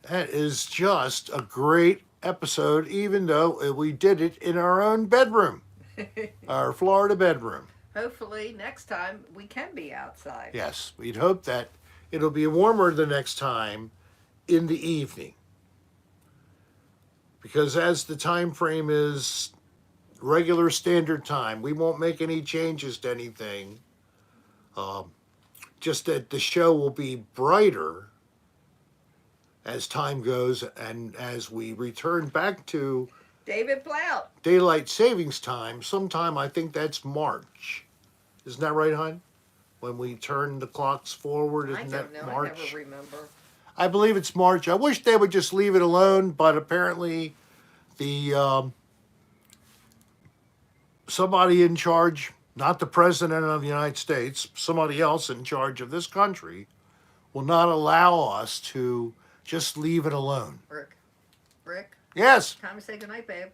That is just a great episode, even though we did it in our own bedroom, our Florida bedroom. hopefully next time we can be outside. Yes, we'd hope that it'll be warmer the next time in the evening. Because as the time frame is regular standard time, we won't make any changes to anything. Just that the show will be brighter as time goes, and as we return back to David Blount. daylight savings time, sometime I think that's March. Isn't that right, hon? When we turn the clocks forward, I isn't don't that know. March? I never remember. I believe it's March. I wish they would just leave it alone, but apparently the somebody in charge, not the president of the United States, somebody else in charge of this country, will not allow us to just leave it alone. Rick, Yes. time to say goodnight, babe.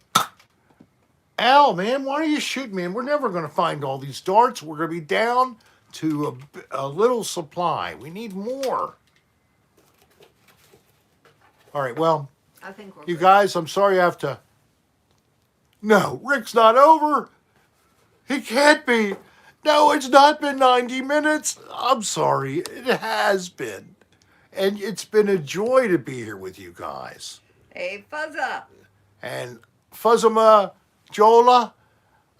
Al, man, why are you shooting me? We're never going to find all these darts. We're going to be down to a little supply. We need more. All right, well, I think we're you good. guys, I'm sorry I have to... No, Rick's not over. He can't be. No, it's not been 90 minutes. I'm sorry. It has been. And it's been a joy to be here with you guys. Hey, Fuzza. And Fuzzama, Jola,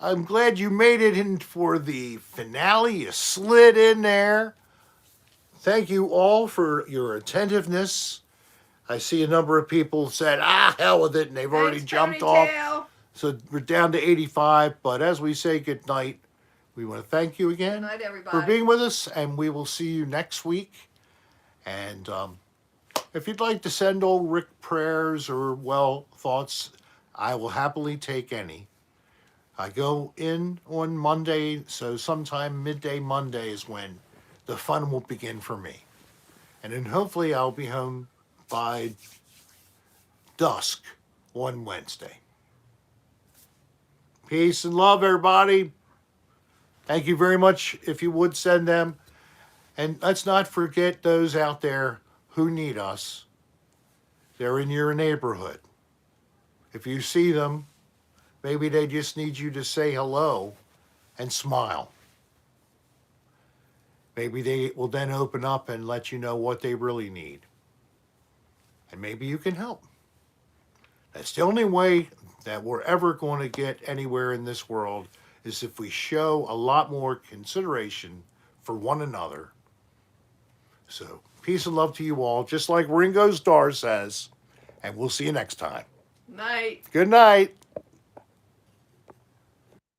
I'm glad you made it in for the finale. You slid in there. Thank you all for your attentiveness. I see a number of people said, hell with it, and they've already Thanks, jumped off. Ponytail. So we're down to 85, but as we say goodnight, we want to thank you Good again night, everybody. for being with us, and we will see you next week. And if you'd like to send old Rick prayers or, well, thoughts, I will happily take any. I go in on Monday, so sometime midday Monday is when the fun will begin for me. And then hopefully I'll be home by dusk on Wednesday. Peace and love, everybody. Thank you very much if you would send them. And let's not forget those out there who need us. They're in your neighborhood. If you see them, maybe they just need you to say hello and smile. Maybe they will then open up and let you know what they really need. and maybe you can help. That's the only way that we're ever going to get anywhere in this world, is if we show a lot more consideration for one another. So, peace and love to you all, just like Ringo Starr says, and we'll see you next time. Night. Good night.